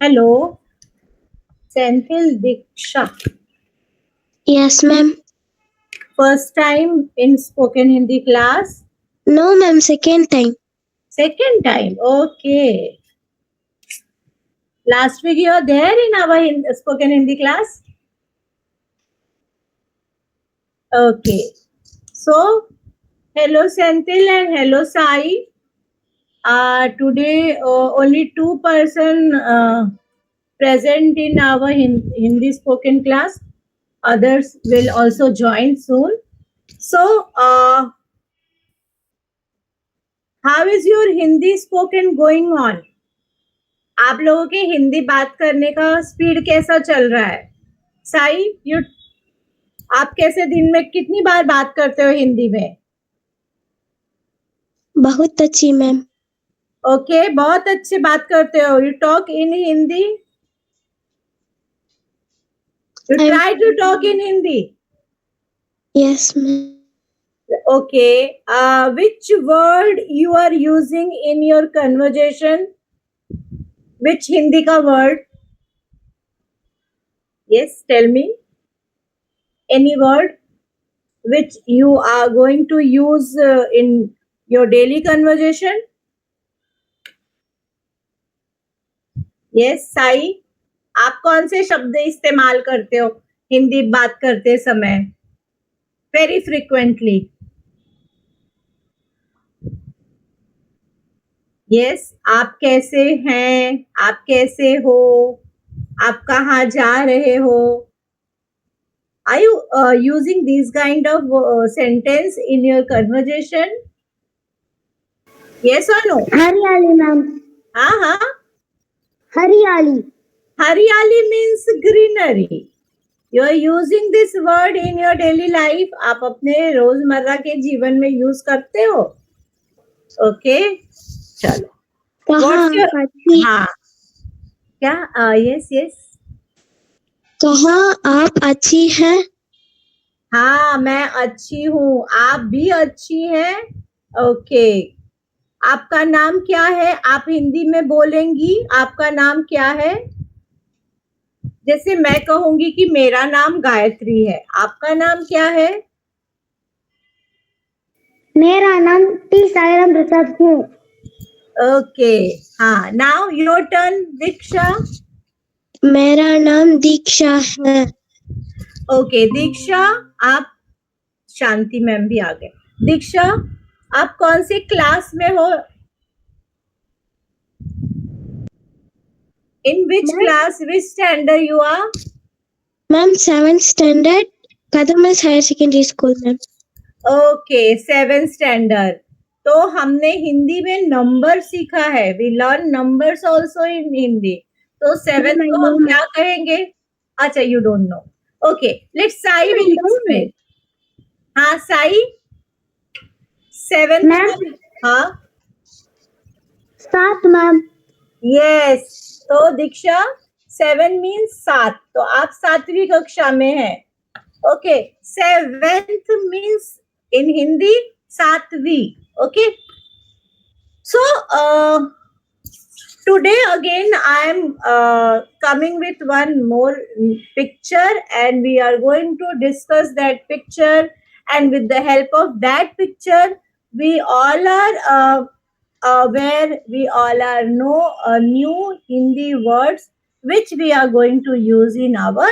Hello, Senthil Diksha. Yes, ma'am. First time in spoken Hindi class? No, ma'am, second time. Second time. Okay. Last week you were there in our spoken Hindi class? Okay. So, hello Senthil and hello Sai. Today only two person present in our Hindi spoken class. Others will also join soon. So, how is your Hindi spoken going on? आप लोगों के हिंदी बात करने का speed कैसा चल रहा है? साई, यू आप कैसे दिन में कितनी बार बात करते हो हिंदी में? बहुत अच्छी, मैम. ओके, बहुत अच्छे बात करते हो. You talk in Hindi? You I'm- try to talk in Hindi? Yes, ma'am. Okay. Which word you are using in your conversation? Which Hindi ka word? Yes, tell me. Any word which you are going to use in your daily conversation? Yes, Sai, आप कौन से शब्द इस्तेमाल करते हो हिंदी बात करते समय? Very frequently. यस, आप कैसे हैं? आप कैसे हो? आप कहाँ जा रहे हो? Are you using these kind of sentence in your conversation? Yes or no? Haryali, ma'am. हाँ. Haryali. हरियाली means greenery. You are using this word in your daily life. आप अपने रोजमर्रा के जीवन में यूज करते हो? ओके, चलो. कहाँ What's your अच्छी? हाँ क्या? यस. कहाँ आप अच्छी हैं? हाँ, मैं अच्छी हूँ. आप भी अच्छी हैं? ओके. आपका नाम क्या है? आप हिंदी में बोलेंगी. आपका नाम क्या है? जैसे मैं कहूंगी कि मेरा नाम गायत्री है. आपका नाम क्या है? मेरा नाम टी साईराम प्रसाद है. ओके. हाँ, नाउ योर टर्न दीक्षा. मेरा नाम दीक्षा है. ओके दीक्षा, आप शांति मैम भी आ गए. दीक्षा, आप कौन सी क्लास में हो? In which class, which standard you are? Ma'am 7th standard Kadamas higher secondary school ma'am. Okay, 7th standard. तो हमने हिंदी में नंबर सीखा है. We learn numbers also in Hindi. तो 7th को हम क्या कहेंगे? अच्छा, you don't know. Okay, let's Sai will explain. हाँ साई, 7th को हाँ 7 मैम. यस. तो दीक्षा, 7 मीन्स 7. तो आप 7वीं कक्षा में हैं. Okay, 7th means in Hindi 7वीं. Okay. So today again I am coming with one more picture, and we are going to discuss that picture, and with the help of that picture we all are aware, we all are know new Hindi words which we are going to use in our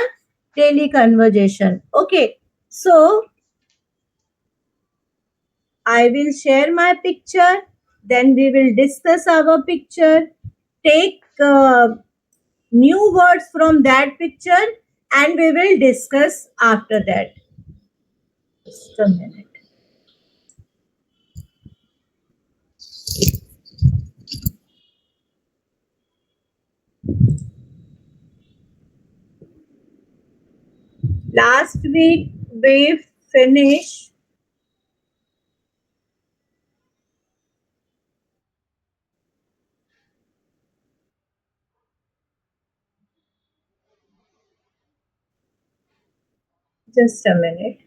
daily conversation. Okay, so I will share my picture, then we will discuss our picture, take new words from that picture, and we will discuss after that. Just a minute. Last week we finished just a minute.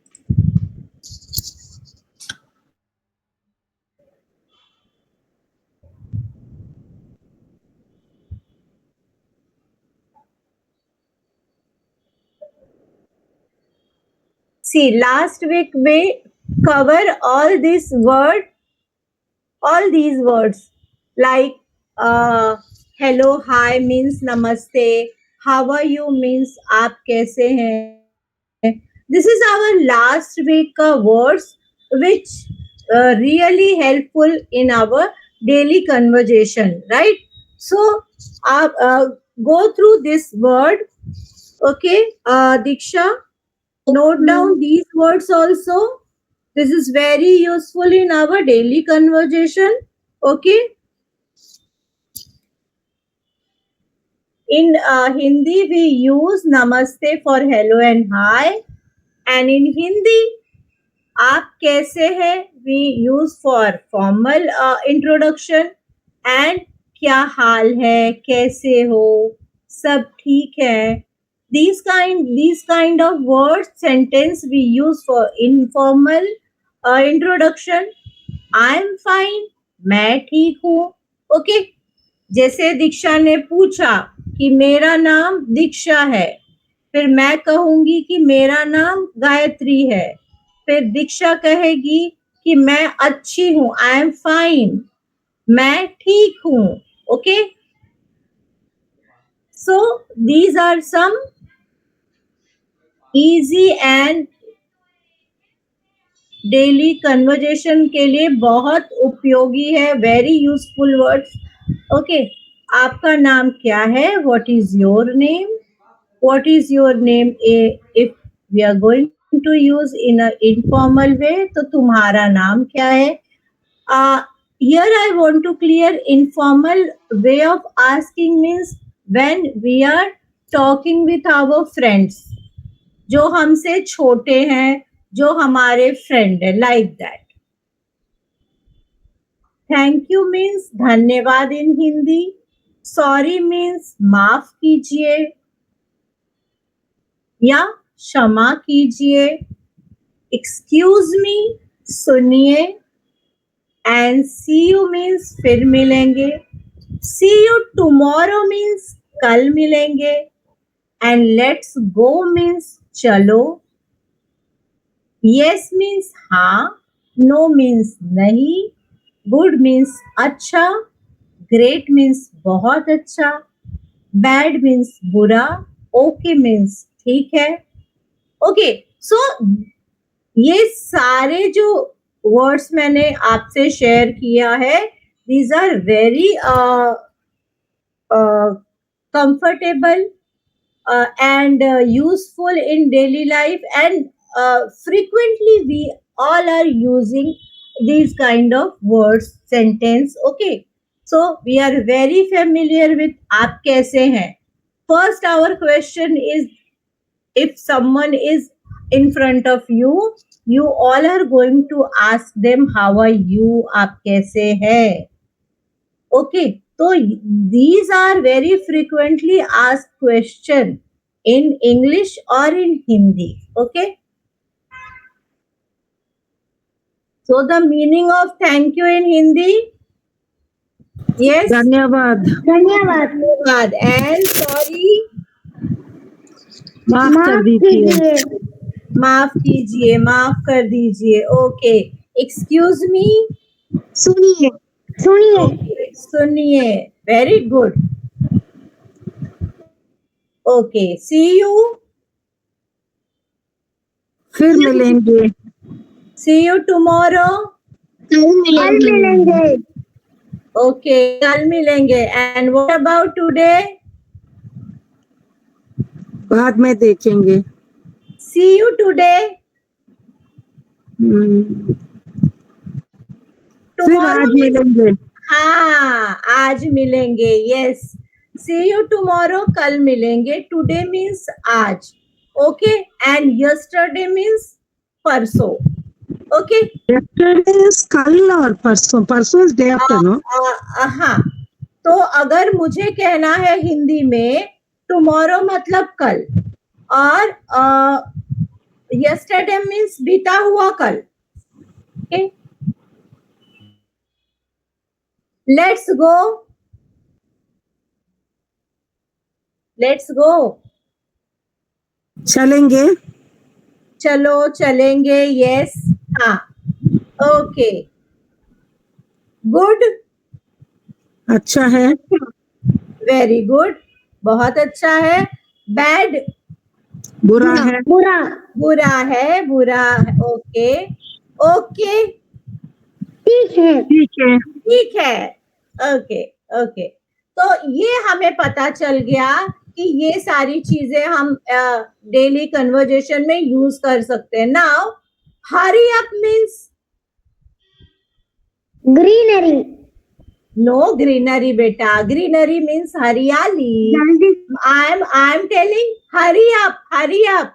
See, last week we cover all these words like hello, hi means namaste, how are you means आप कैसे हैं. This is our last week words which really helpful in our daily conversation, right? So go through this word. Okay, Diksha, note down these words also. This is very useful in our daily conversation. Okay. In Hindi, we use namaste for hello and hi. And in Hindi, आप कैसे हैं we use for formal introduction. And क्या हाल है, कैसे हो, सब ठीक है. These kind of words sentence we use for informal introduction. I am fine, मैं ठीक हूँ. ओके. जैसे दीक्षा ने पूछा कि मेरा नाम दीक्षा है, फिर मैं कहूंगी कि मेरा नाम गायत्री है. फिर दीक्षा कहेगी कि मैं अच्छी हूँ, आई एम फाइन, मैं ठीक हूँ. Okay. So these are some easy and daily conversation के लिए बहुत उपयोगी है, वेरी यूजफुल वर्ड्स. ओके. आपका नाम क्या है, what is your name, what is your name. If we are going to use in a informal way, तो तुम्हारा नाम क्या है. Here I want to clear informal way of asking means when we are talking with our friends, जो हमसे छोटे हैं, जो हमारे फ्रेंड है, like that. Thank you means धन्यवाद in हिंदी. Sorry means माफ कीजिए या क्षमा कीजिए. एक्सक्यूज मी सुनिए. एंड सी यू मीन्स फिर मिलेंगे. सी यू टुमारो मीन्स कल मिलेंगे. एंड लेट्स गो मीन्स चलो. यस मीन्स हाँ, नो मीन्स नहीं, गुड मीन्स अच्छा, ग्रेट मीन्स बहुत अच्छा, बैड मीन्स बुरा, ओके मीन्स ठीक है. ओके. सो ये सारे जो वर्ड्स मैंने आपसे शेयर किया है, these are very comfortable and useful in daily life, and frequently we all are using these kind of words sentence. Okay. So we are very familiar with आप कैसे हैं. First our question is, if someone is in front of you, you all are going to ask them how are you, आप कैसे हैं. Okay. So these are very frequently asked question in English or in Hindi. Okay. So the meaning of thank you in Hindi. Yes. धन्यवाद. धन्यवाद. And sorry. माफ कर दीजिए. माफ कीजिए, माफ कर दीजिए. ओके. एक्सक्यूज मी सुनिए. सुनिए. Very good. Okay. See you फिर मिलेंगे. See you tomorrow. कल मिलेंगे. ओके, कल मिलेंगे. And what about today. बाद में देखेंगे. See you today. फिर आज मिलेंगे. हाँ, आज मिलेंगे. यस. सी यू टुमारो, कल मिलेंगे. टुडे मीन्स आज. ओके. एंड यस्टरडे मीन्स परसों. ओके. Yesterday is कल और परसों. परसों is day after, no? हाँ. तो अगर मुझे कहना है हिंदी में टुमारो मतलब कल, और यस्टरडे मीन्स बीता हुआ कल. ओके. Let's go. चलेंगे. चलो चलेंगे, यस, हाँ, ओके, गुड, अच्छा है, वेरी गुड, बहुत अच्छा है, बैड, बुरा है, बुरा, बुरा है, बुरा है, ओके, ओके, ठीक है, ठीक है, ठीक है, ओके, ओके। तो ये हमें पता चल गया कि ये सारी चीजें हम डेली कन्वर्जेशन में यूज कर सकते हैं। Now hurry up means greenery, no greenery बेटा, ग्रीनरी मीन्स हरियाली। जल्दी, I am telling hurry up, hurry up.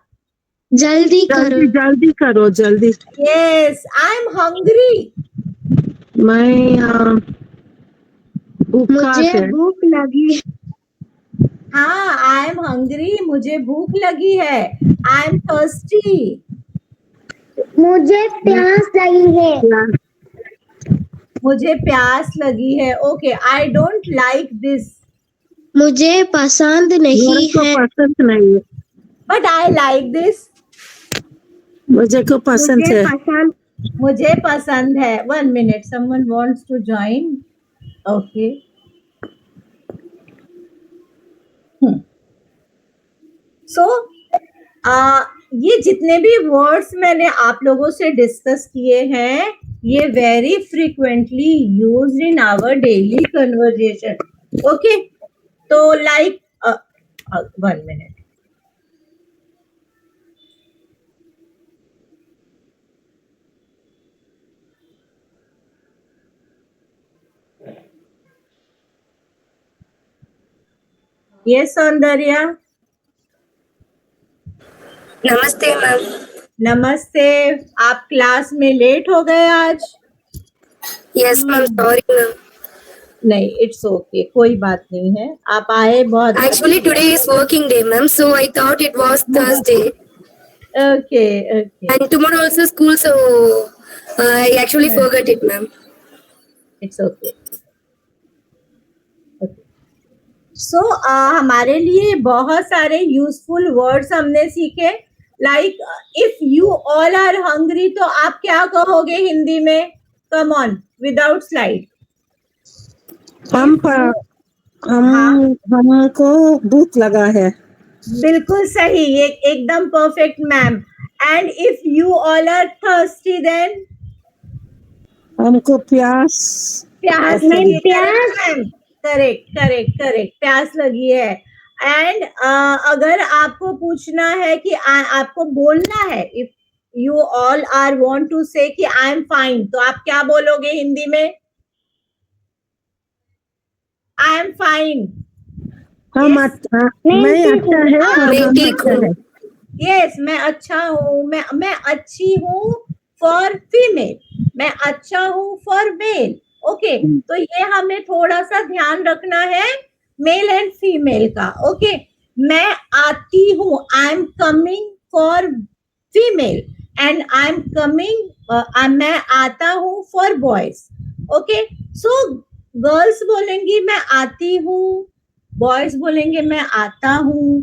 जल्दी करो, जल्दी जल्दी करो, जल्दी। Yes, I am hungry. मैं भूखा मुझे है, भूख लगी, हाँ, आई एम हंग्री, मुझे भूख लगी है। आई एम थर्स्टी, मुझे प्यास लगी है, या- मुझे प्यास लगी है। Okay, I don't like this मुझे पसंद मेरे नहीं को है, पसंद नहीं है, बट आई लाइक दिस, मुझे को पसंद मुझे है। पसंद, मुझे पसंद है। 1 minute, someone wants to join. Okay, so ये जितने भी वर्ड्स मैंने आप लोगों से डिस्कस किए हैं, ये very frequently used in our daily conversation. Okay, तो लाइक 1 minute, ये सौंदर्या, नमस्ते मैम। नमस्ते। आप क्लास में लेट हो गए आज? Yes ma'am, sorry ma'am. नहीं, इट्स ओके, कोई बात नहीं है, आप आए बहुत। Actually, today is working day, ma'am. So I thought it was Thursday, okay, okay, and tomorrow also school. So I actually forgot it, ma'am. It's okay. So हमारे लिए बहुत सारे यूजफुल वर्ड्स हमने सीखे। Like if you all are hungry, तो आप क्या कहोगे हिंदी में? Come on, without slide. हमको भूख लगा है। बिल्कुल सही, एकदम perfect ma'am. And if you all are thirsty, then हमको प्यास प्यास मैं लगी है। प्यास, करेक्ट, करेक्ट, करेक्ट, प्यास लगी है। एंड अगर आपको पूछना है कि आपको बोलना है, if you all are want to say कि आई एम फाइन, तो आप क्या बोलोगे हिंदी में? I am fine. हम Yes. अच्छा, मैं अच्छा है, मैं हम ठीक अच्छा हूँ। है। यस, मैं अच्छा हूँ, मैं अच्छी हूँ फॉर फीमेल, मैं अच्छा हूँ फॉर मेल। ओके, तो ये हमें थोड़ा सा ध्यान रखना है, मेल एंड फीमेल का। ओके, मैं आती हूँ, I am coming for female, and I am coming, मैं आता हूँ for boys. Okay, so girls बोलेंगी मैं आती हूँ, बॉयज बोलेंगे मैं आता हूँ,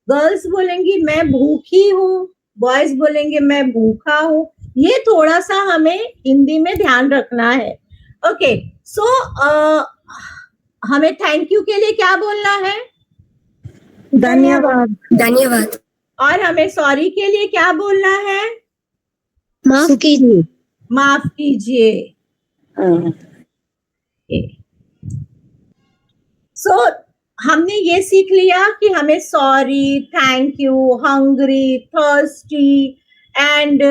गर्ल्स बोलेंगी मैं भूखी हूँ, बॉयज बोलेंगे मैं भूखा हूँ। ये थोड़ा सा हमें हिंदी में ध्यान रखना है। ओके, सो हमें थैंक यू के लिए क्या बोलना है? धन्यवाद। धन्यवाद। और हमें सॉरी के लिए क्या बोलना है? माफ कीजिए, माफ कीजिए। हाँ, सो हमने ये सीख लिया कि हमें sorry, thank you, hungry, thirsty and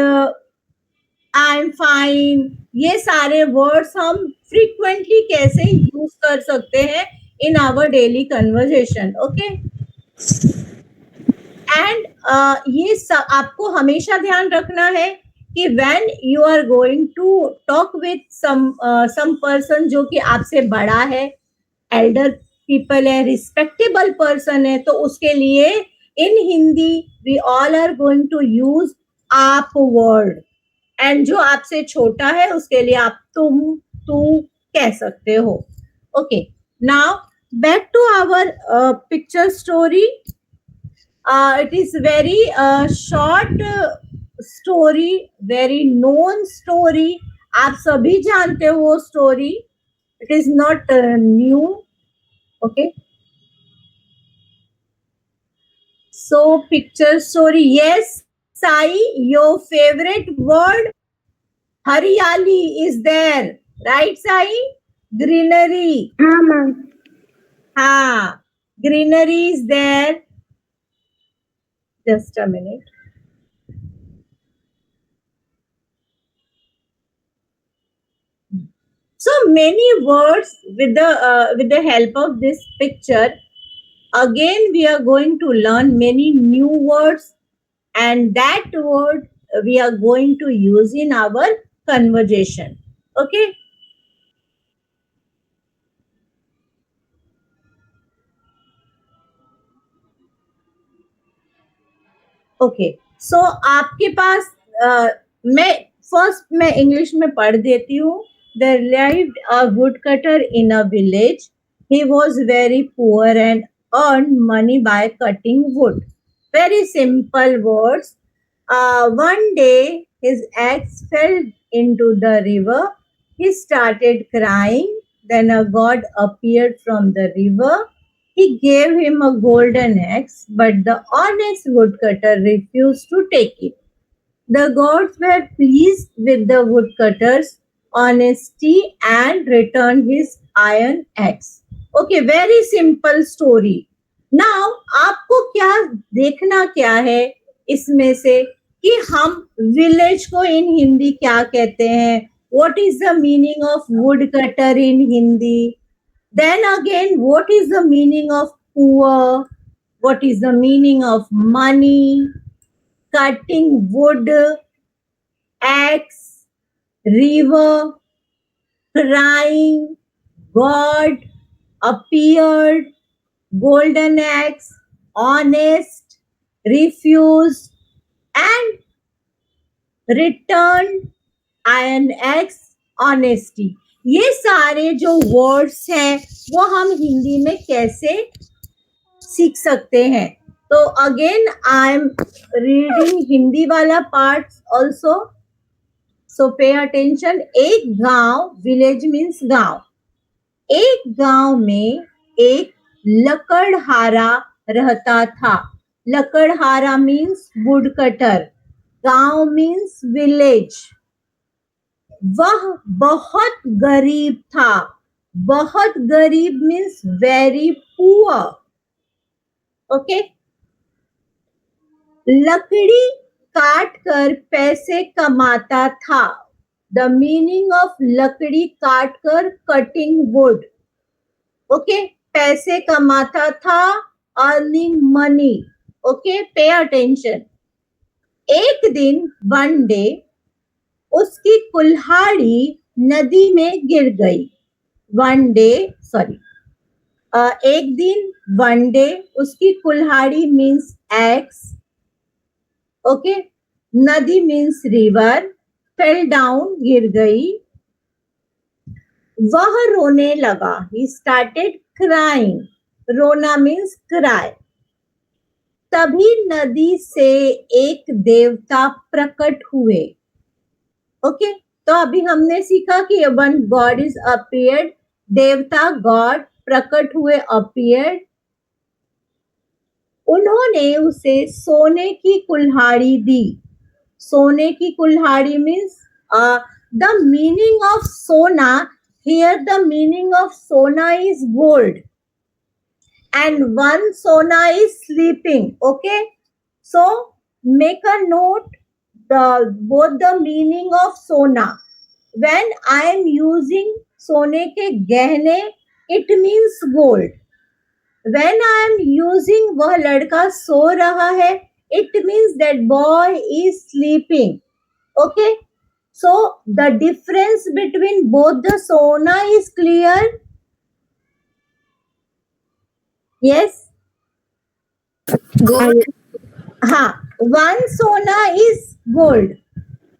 I am fine, ये सारे वर्ड्स हम फ्रीक्वेंटली कैसे यूज कर सकते हैं in our daily conversation. Okay, and ये आपको हमेशा ध्यान रखना है कि when you are going to talk with some person जो कि आपसे बड़ा है, एल्डर पीपल है, रिस्पेक्टेबल पर्सन है, तो उसके लिए in Hindi we all are going to use आप वर्ड, एंड जो आपसे छोटा है उसके लिए आप तुम, तू कह सकते हो। Okay, now back to our picture story. It is very short story, very known story. आप सभी जानते हो वो story. It is not new. Okay. So picture story. Yes, Sai, your favorite word Haryali is there. Right, Sai? Greenery. हाँ ma'am हाँ, greenery is there. Just a minute. So many words with the help of this picture. Again, we are going to learn many new words, and that word we are going to use in our conversation. Okay. Okay so आपके पास मैं first मैं English में पढ़ देती हूँ. There lived a woodcutter in a village. He was very poor and earned money by cutting wood. Very simple words. One day his axe fell into the river. He started crying. Then a god appeared from the river. He gave him a golden axe, but the honest woodcutter refused to take it. The gods were pleased with the woodcutter's honesty and returned his iron axe. Okay, very simple story. Now, आपको क्या देखना क्या है इसमें से कि हम village को इन हिंदी क्या कहते हैं? What is the meaning of woodcutter in Hindi? Then again, what is the meaning of poor? What is the meaning of money? Cutting wood, axe, river, crying, God appeared, golden axe, honest, refused, and returned, iron axe, honesty. ये सारे जो words हैं वो हम हिंदी में कैसे सीख सकते हैं? तो again I am reading Hindi वाला पार्ट ऑल्सो. सो पे अटेंशन. एक गांव, विलेज मीन्स गांव. एक गांव में एक लकड़हारा रहता था. लकड़हारा मीन्स वुडकटर. गांव मीन्स विलेज. वह बहुत गरीब था. बहुत गरीब मीन्स वेरी पुअर. ओके. लकड़ी काट कर पैसे कमाता था. द मीनिंग ऑफ लकड़ी काट कर, कटिंग वुड. ओके, पैसे कमाता था, earning money. Okay, pay attention. एक दिन, वन डे, उसकी कुल्हाड़ी नदी में गिर गई. वन डे, सॉरी, एक दिन, वन डे, उसकी कुल्हाड़ी मीन्स एक्स. ओके, नदी मीन्स रिवर. फेल डाउन, गिर गई. वह रोने लगा. He started crying. रोना मीन्स क्राई. तभी नदी से एक देवता प्रकट हुए. ओके, तो अभी हमने सीखा कि वन गॉड इज अपीयर्ड. देवता, गॉड, प्रकट हुए, अपीयर्ड. उन्होंने उसे सोने की कुल्हाड़ी दी. सोने की कुल्हाड़ी मीन्स द मीनिंग ऑफ सोना. हियर द मीनिंग ऑफ सोना is gold and one sona is sleeping. Okay, so make a note both the meaning of sona. When I am using सोने के गहने, it means gold. When I am using वह लड़का सो रहा है, it means that boy is sleeping. Okay, so the difference between both the sona is clear. Yes. Gold. हाँ, one sona is gold.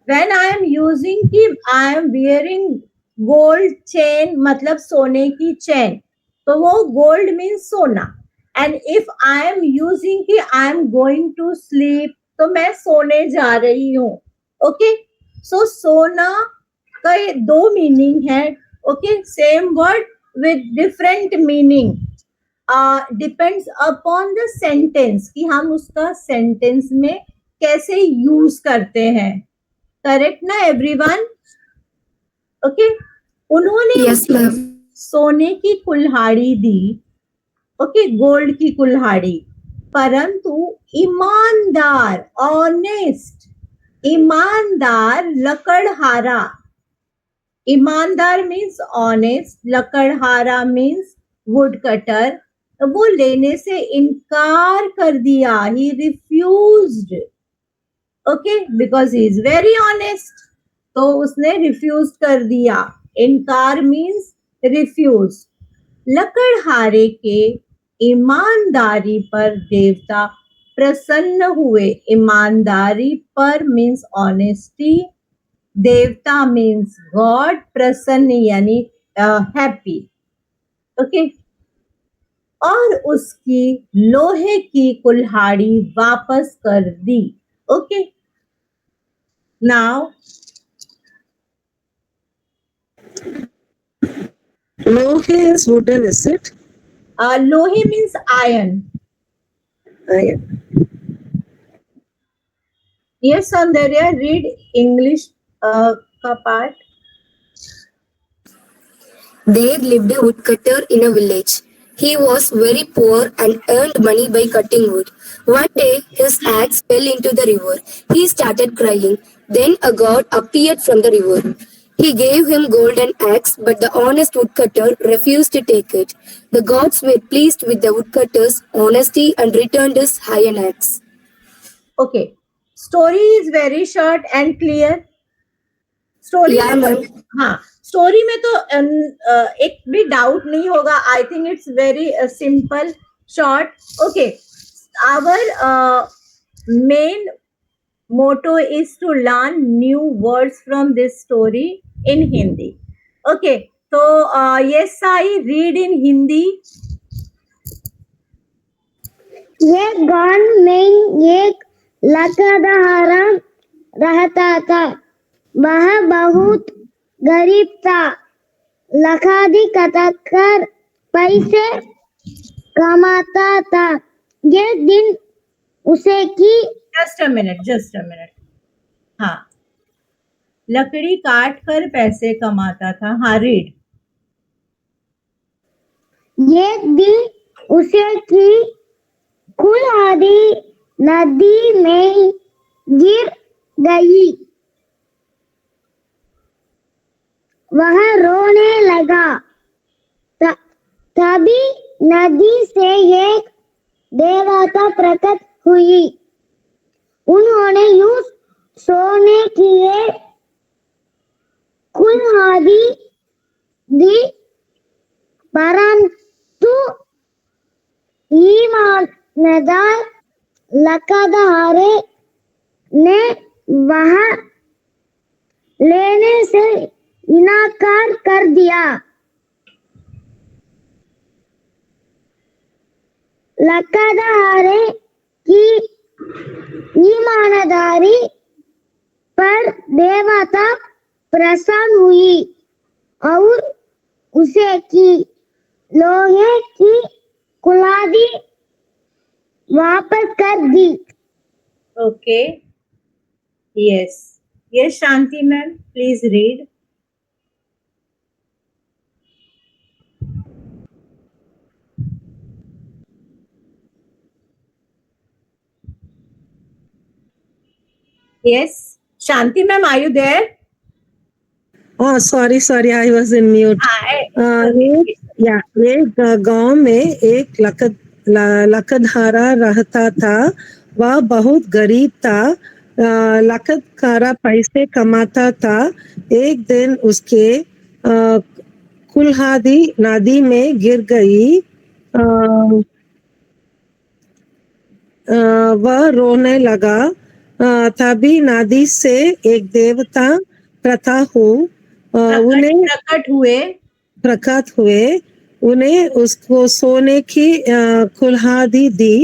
When I am using कि I am wearing gold chain, मतलब सोने की चैन, तो वो gold means सोना. And if I am using कि I am going to sleep, तो मैं सोने जा रही हूँ, ओके, सो सोना का ये दो मीनिंग है. Okay, same word with different meaning, depends upon the sentence कि हम उसका सेंटेंस में कैसे यूज करते हैं. करेक्ट ना एवरीवन? ओके, उन्होंने Yes, ma'am. सोने की कुल्हाड़ी दी. ओके, गोल्ड की कुल्हाड़ी, परंतु ईमानदार, ऑनेस्ट, ईमानदार लकड़हारा. ईमानदार मीन्स ऑनेस्ट, लकड़हारा मीन्स वुड कटर, वो लेने से इनकार कर दिया. He refused. Okay, because he is very honest, तो उसने रिफ्यूज कर दिया. इनकार मीन्स रिफ्यूज. लकड़हारे के ईमानदारी पर देवता प्रसन्न हुए. ईमानदारी पर मीन्स ऑनेस्टी, देवता मीन्स गॉड, प्रसन्न यानी हैप्पी. ओके, और उसकी लोहे की कुल्हाड़ी वापस कर दी. Okay, now Lohe is wooden, is it? लोहे means iron. Yes, Soundarya, read English का part. There lived a woodcutter in a village. He was very poor and earned money by cutting wood. One day, his axe fell into the river. He started crying. Then a god appeared from the river. He gave him golden axe, but the honest woodcutter refused to take it. The gods were pleased with the woodcutter's honesty and returned his iron axe. Okay, story is very short and clear. Story Yeah, ma'am. हाँ, story में तो एक भी doubt नहीं होगा. I think it's very simple, short. Okay, our main motto is to learn new words from this story in Hindi. Okay, so yes, Sai, read in Hindi. एक गांव में एक लकड़हारा रहता था. वह बहुत गरीब था. लकड़ी काटकर पैसे कमाता था. एक दिन उसे की Just a minute. हाँ, लकड़ी काट कर पैसे कमाता था. हाँ, रीड. एक दिन उसे की कुल्हाड़ी नदी में गिर गई. वह रोने लगा. तभी नदी से एक देवता प्रकट हुई. उन्होंने यूं सोने की एक कुल्हाड़ी दी, परंतु ईमानदार लकड़हारे ने वह लेने से इनकार कर दिया. लकड़हारे की ईमानदारी पर देवता प्रसन्न हुई और उसे की लोहे की कुल्हाड़ी वापस कर दी. Okay, yes, Shanti ma'am, please read. Yes, Shanti ma'am, are you there? Oh, sorry, I was in mute. एक गांव में एक लकड़हारा रहता था. वह बहुत गरीब था. लकड़हारा पैसे कमाता था. एक दिन उसके कुल्हाड़ी नदी में गिर गई. वह रोने लगा. तभी नदी से एक देवता प्रकट हुए. उन्हें उसको सोने की कुल्हाड़ी दी.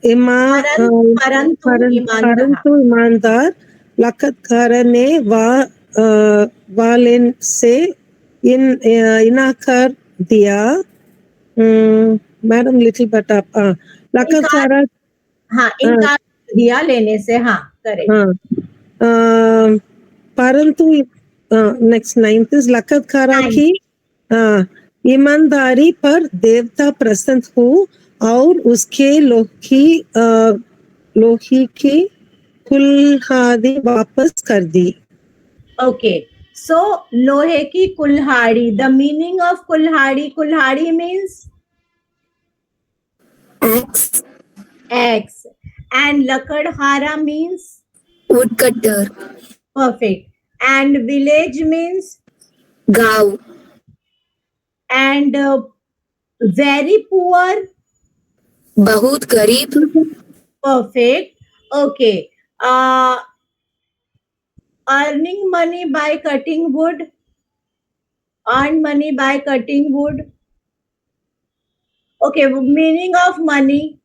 परंतु ईमानदार परंतु ईमानदार लखतकार ने वालेन से इनाकार दिया. मैडम लिटिल बट आप लखतकार. हाँ, इनकार दिया लेने से. हाँ, करेक्ट. हाँ, परंतु नेक्स्ट 9th इज लखतकारा की ईमानदारी पर देवता प्रसन्न हो और उसके लोही की कुल्हाड़ी वापस कर दी. ओके, सो लोहे की कुल्हाड़ी. द मीनिंग ऑफ कुल्हाड़ी. कुल्हाड़ी means Axe, axe, and lakadhara means woodcutter. perfect. And village means Gav, and very poor. बहुत गरीब. Perfect. Okay. Earning money by cutting wood. Earn money by cutting wood. Okay, meaning of money.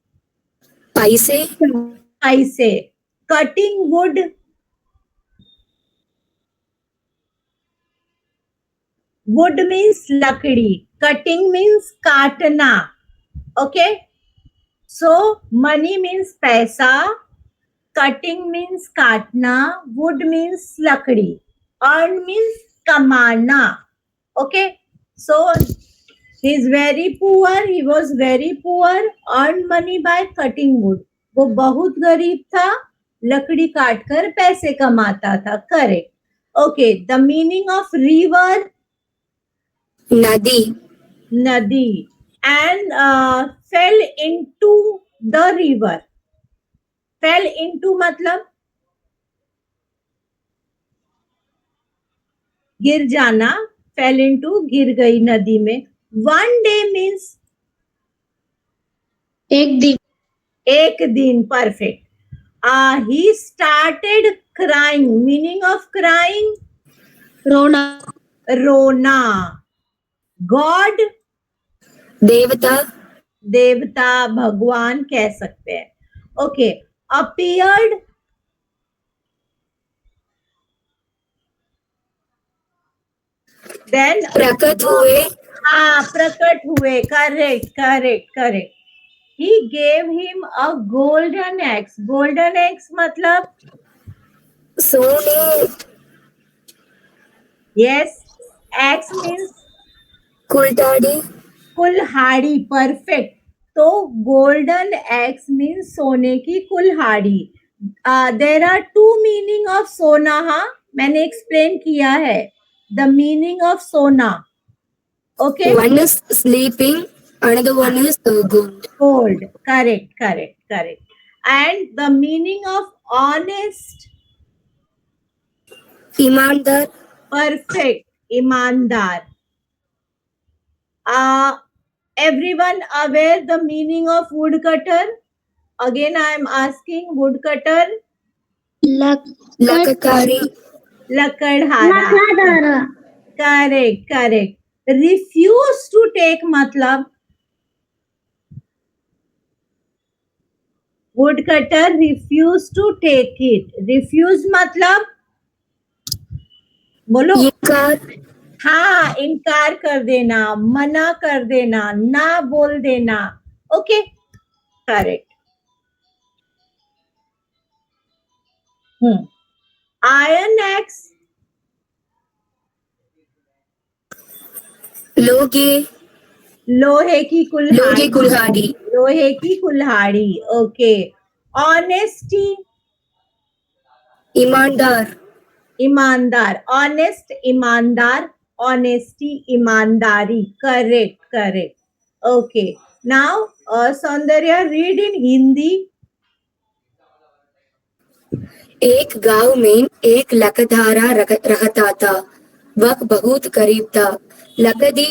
पैसे. पैसे. Cutting wood. Wood means lakdi. Cutting means काटना. Okay. So money means पैसा. Cutting means काटना. Wood means lakdi. Earn means कमाना. Okay. So he is very poor. He was very poor. Earned money by cutting wood. वो बहुत गरीब था, लकड़ी काटकर पैसे कमाता था. Correct. Okay, the meaning of river. नदी. नदी. And fail into the river. Fail into मतलब गिर जाना. फेल इनटू गिर गई नदी में. वन डे मीन्स एक दिन. एक दिन. Perfect. He started crying. Meaning of crying रोना. रोना. गॉड. देवता. देवता, भगवान कह सकते हैं. ओके. अपीयर्ड. देन प्रकट हुए. हाँ, प्रकट हुए. Correct correct correct. He gave him a golden axe. Golden axe मतलब सोने. yes. Axe means कुल्हाड़ी. कुल्हाड़ी. परफेक्ट. तो golden axe means सोने की कुल्हाड़ी. There are two meaning of सोना. हाँ, मैंने explain किया है. The meaning of सोना. Okay. One is sleeping. Another one is gold. Gold. Correct, correct, correct. And the meaning of honest. ईमानदार. Perfect. ईमानदार. Everyone aware the meaning of woodcutter? Again, I am asking woodcutter. लककारी. लकड़हारा. Correct, correct. Refuse to take मतलब woodcutter refuse to take it. Refuse मतलब बोलो. इनकार. हाँ, इनकार कर देना, मना कर देना, ना बोल देना. Okay, correct. Iron x. लोहे. लोहे की कुल्हाड़ी. लोहे कुल्हाड़ी. लोहे की कुल्हाड़ी. ओके. ऑनेस्टी. ईमानदार. ईमानदार. ऑनेस्ट ईमानदार. ऑनेस्टी ईमानदारी. Correct correct. Okay. Now Soundarya read in Hindi. एक गांव में एक लकधारा रहता था. वह बहुत गरीब था. लकड़ी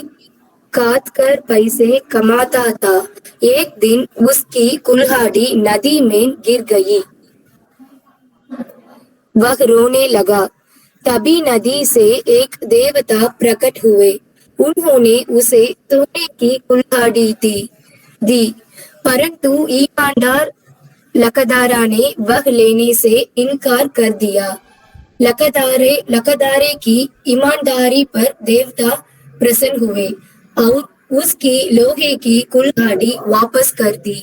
काट कर पैसे कमाता था. एक दिन उसकी कुल्हाड़ी नदी में गिर गई. वह रोने लगा. तभी नदी से एक देवता प्रकट हुए. उन्होंने उसे सोने की कुल्हाड़ी दी. परंतु ईमानदार लकदारा ने वह लेने से इनकार कर दिया। लकदारे की ईमानदारी पर देवता प्रसन्न हुए और उसकी लोहे की कुल्हाड़ी वापस कर दी।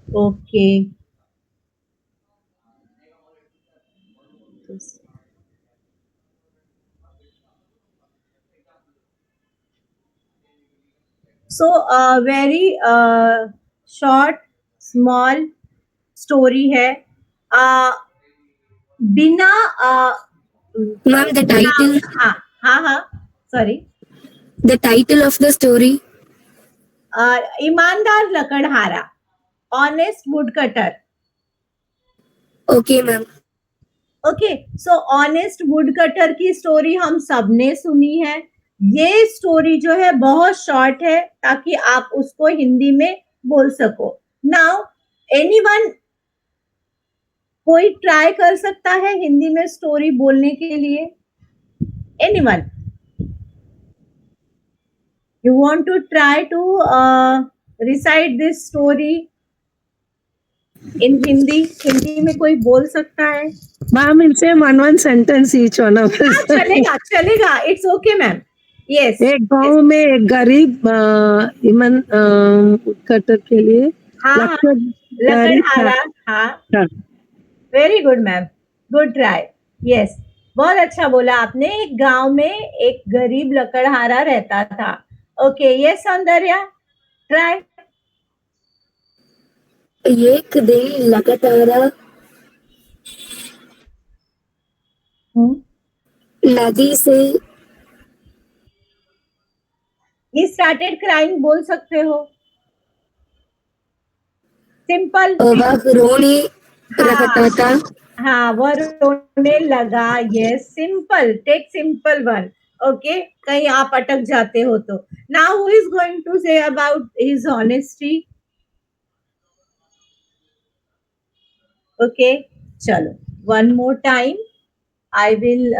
Okay, so very short small story है। बिना Ma'am, the title, हाँ हाँ हाँ, sorry, the title of the story. ईमानदार लकड़हारा, honest wood cutter. Okay, ma'am. Okay, so honest wood cutter की स्टोरी हम सबने सुनी है। ये स्टोरी जो है बहुत शॉर्ट है ताकि आप उसको हिंदी में बोल सको। नाउ एनीवन, कोई ट्राई कर सकता है हिंदी में स्टोरी बोलने के लिए? Anyone, you want to try to recite this story in Hindi? Hindi में कोई बोल सकता है? Ma'am, we'll say one sentence each one of us. चलेगा चलेगा, इट्स ओके मैम। यस, एक गांव में एक गरीब ईमान कटर के लिए हाँ लकड़हारी था। लकड़हारा, हाँ, very good ma'am, good try. Yes, बहुत अच्छा बोला आपने। एक गांव में एक गरीब लकड़हारा रहता था। Okay, yes Soundarya, try. एक दिन लकदारा नदी से ही स्टार्टेड क्राइंग बोल सकते हो, सिंपल। वह रोने लगता था। हाँ, वह रोने लगा। Yes, simple, take simple one. Okay, कहीं आप अटक जाते हो तो। Now who is going to say about his honesty? Okay, चलो, one more time I will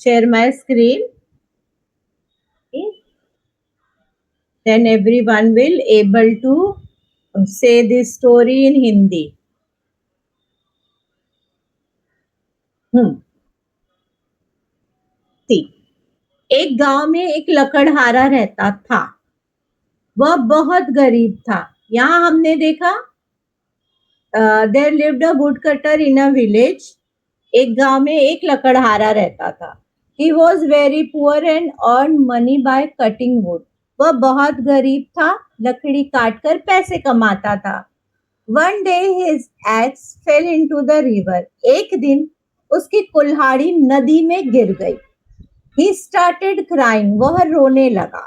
share my screen. Okay. Then everyone will able to say this story in Hindi. See, एक गांव में एक लकड़हारा रहता था। वह बहुत गरीब था। यहाँ हमने देखा there lived a wood cutter in a village. एक गांव में एक लकड़हारा रहता था। He was very poor and earned money by cutting wood. वह बहुत गरीब था, लकड़ी काटकर पैसे कमाता था। One day his axe fell into the river. एक दिन उसकी कुल्हाड़ी नदी में गिर गई। He started crying. वह रोने लगा।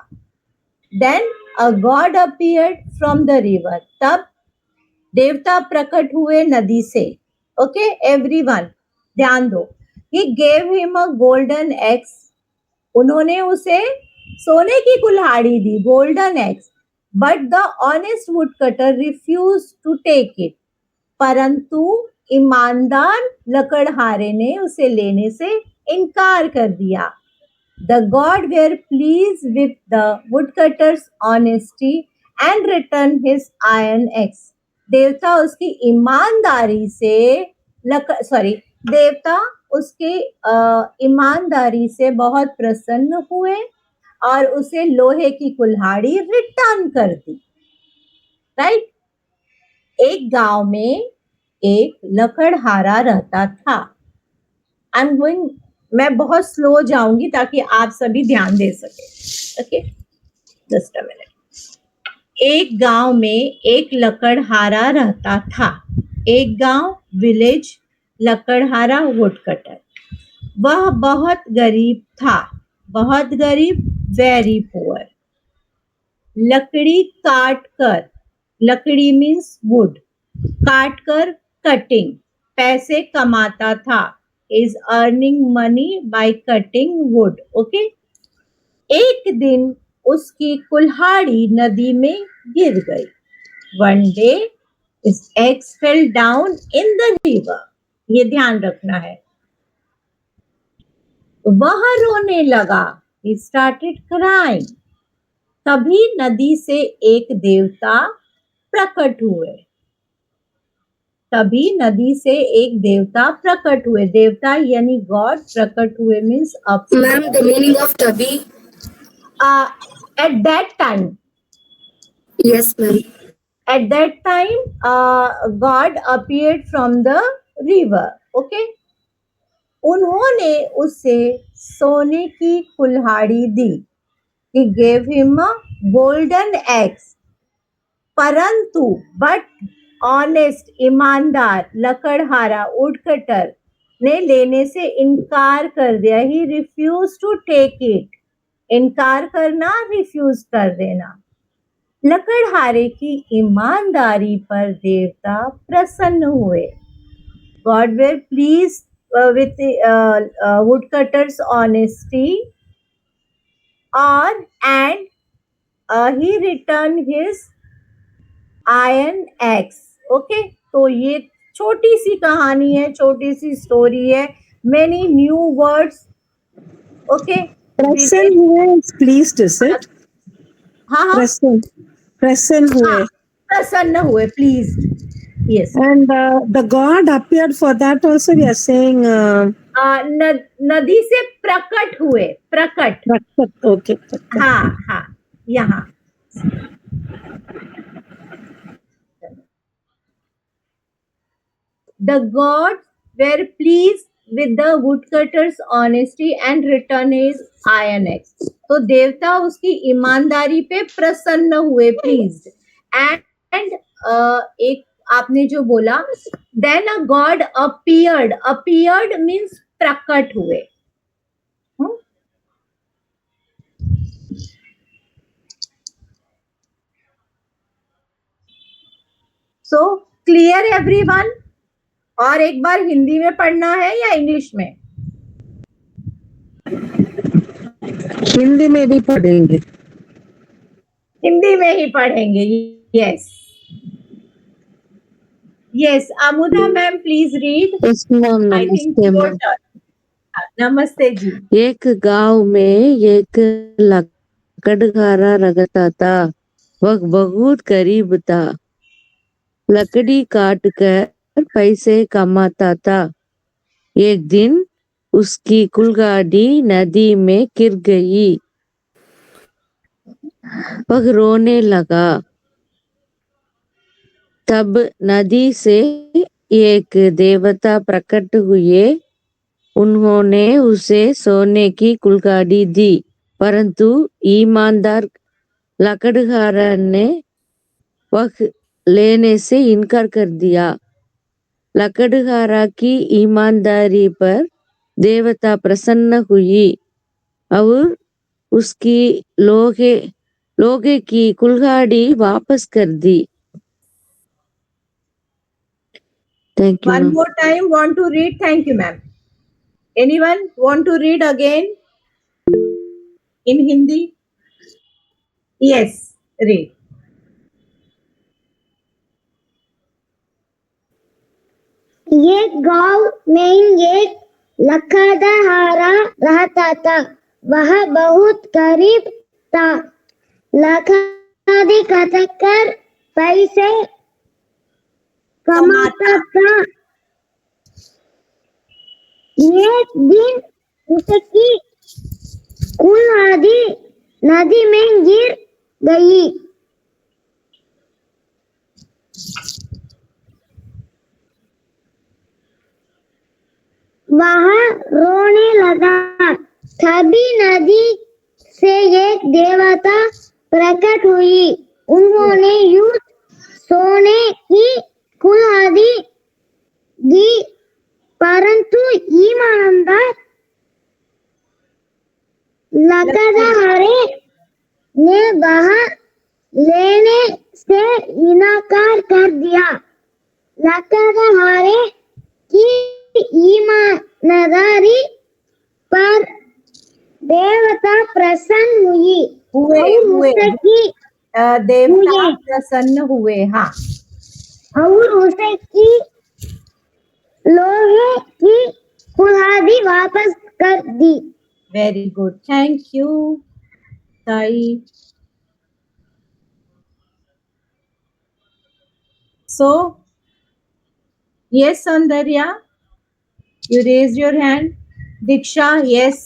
Then a god appeared from the river. तब देवता प्रकट हुए नदी से। Okay, everyone, ध्यान दो। He gave him a golden axe. उन्होंने उसे सोने की कुल्हाड़ी दी, golden axe. But the honest wood cutter refuse to take it. परंतु ईमानदार लकड़हारे ने उसे लेने से इनकार कर दिया। The god were please with the wood cutter's honesty and return his iron axe. देवता उसकी ईमानदारी से देवता उसकी ईमानदारी से बहुत प्रसन्न हुए और उसे लोहे की कुल्हाड़ी रिटर्न कर दी। राइट? एक गांव में एक लकड़हारा रहता था। मैं बहुत स्लो जाऊंगी ताकि आप सभी ध्यान दे सके। Okay, just a minute. एक गांव में एक लकड़हारा रहता था। एक गांव, विलेज, लकड़हारा, वुड कटर। वह बहुत गरीब था, बहुत गरीब, वेरी पुअर। लकड़ी काटकर, लकड़ी मीन्स वुड, काटकर, कटिंग, पैसे कमाता था। Is earning money by cutting would. Okay, एक दिन उसकी कुल्हाड़ी नदी में गिर गई। One day his axe fell down in the river. ये ध्यान रखना है। वह रोने लगा। He started crying. तभी नदी से एक देवता प्रकट हुए। तभी नदी से एक देवता प्रकट हुए। देवता यानी गॉड, प्रकट हुए means Ma'am, the meaning of Tabi? at that time. Yes, ma'am. At that time, God appeared from the river. Okay. उन्होंने उसे सोने की कुल्हाड़ी दी. He gave him a golden axe. परंतु बट ऑनेस्ट, ईमानदार, लकड़हारा, वुडकटर ने लेने से इनकार कर दिया. He refuse to take it. इनकार करना, रिफ्यूज कर देना. लकड़हारे की ईमानदारी पर देवता प्रसन्न हुए. God were please with woodcutter's honesty, and he returned his iron axe. Okay, तो ये छोटी सी कहानी है, छोटी सी स्टोरी है. Many new words. Okay. प्रसन्न हुए is pleased, is it? हाँ हाँ, प्रसन्न हुए. प्रसन्न हुए, pleased. Yes. And the God appeared for that also. We are saying नदी से प्रकट हुए. प्रकट. okay. हाँ हाँ, यहाँ the gods were pleased with the woodcutter's honesty and returned his iron axe. तो देवता उसकी ईमानदारी पे प्रसन्न हुए, pleased. And एक आपने जो बोला, then a god appeared. Appeared means प्रकट हुए. So clear everyone? और एक बार हिंदी में पढ़ना है या इंग्लिश में? हिंदी में भी पढ़ेंगे. हिंदी में ही पढ़ेंगे. Yes yes. Amudha ma'am please read. Yes ma'am, नमस्ते मैम. नमस्ते जी. एक गांव में एक लकड़हारा रहता था. वह बहुत गरीब था. लकड़ी काट कर पैसे कमाता था. एक दिन उसकी कुल्हाड़ी नदी में गिर गई. वह रोने लगा. तब नदी से एक देवता प्रकट हुए. उन्होंने उसे सोने की कुल्हाड़ी दी, परंतु ईमानदार लकड़हारा ने वह लेने से इनकार कर दिया. लकड़हारा की ईमानदारी पर देवता प्रसन्न हुई और उसकी लोहे की कुल्हाड़ी वापस कर दी. Thank you. One more time, want to read? Thank you, ma'am. Anyone want to read again in Hindi? Yes, read. एक गांव में एक लकड़हारा रहता था. वह बहुत गरीब था. लकड़ी काटकर पैसे कमाता था. एक दिन उसकी कुल्हाड़ी नदी में गिर गई. वह रोने लगा. तभी नदी से एक देवता प्रकट हुई. उन्होंने सोने की कुल्हाड़ी दी, परंतु ईमानदार लकड़हारे ने वह लेने से इनकार कर दिया. लकड़हारे की ईमानदारी पर देवता प्रसन्न हुए. देवता प्रसन्न हुए. हाँ. और उसे की लोहे की कुल्हाड़ी वापस कर दी. Very good. थैंक यू ताई. So, yes, Sandarya, you raised your hand. Diksha, yes.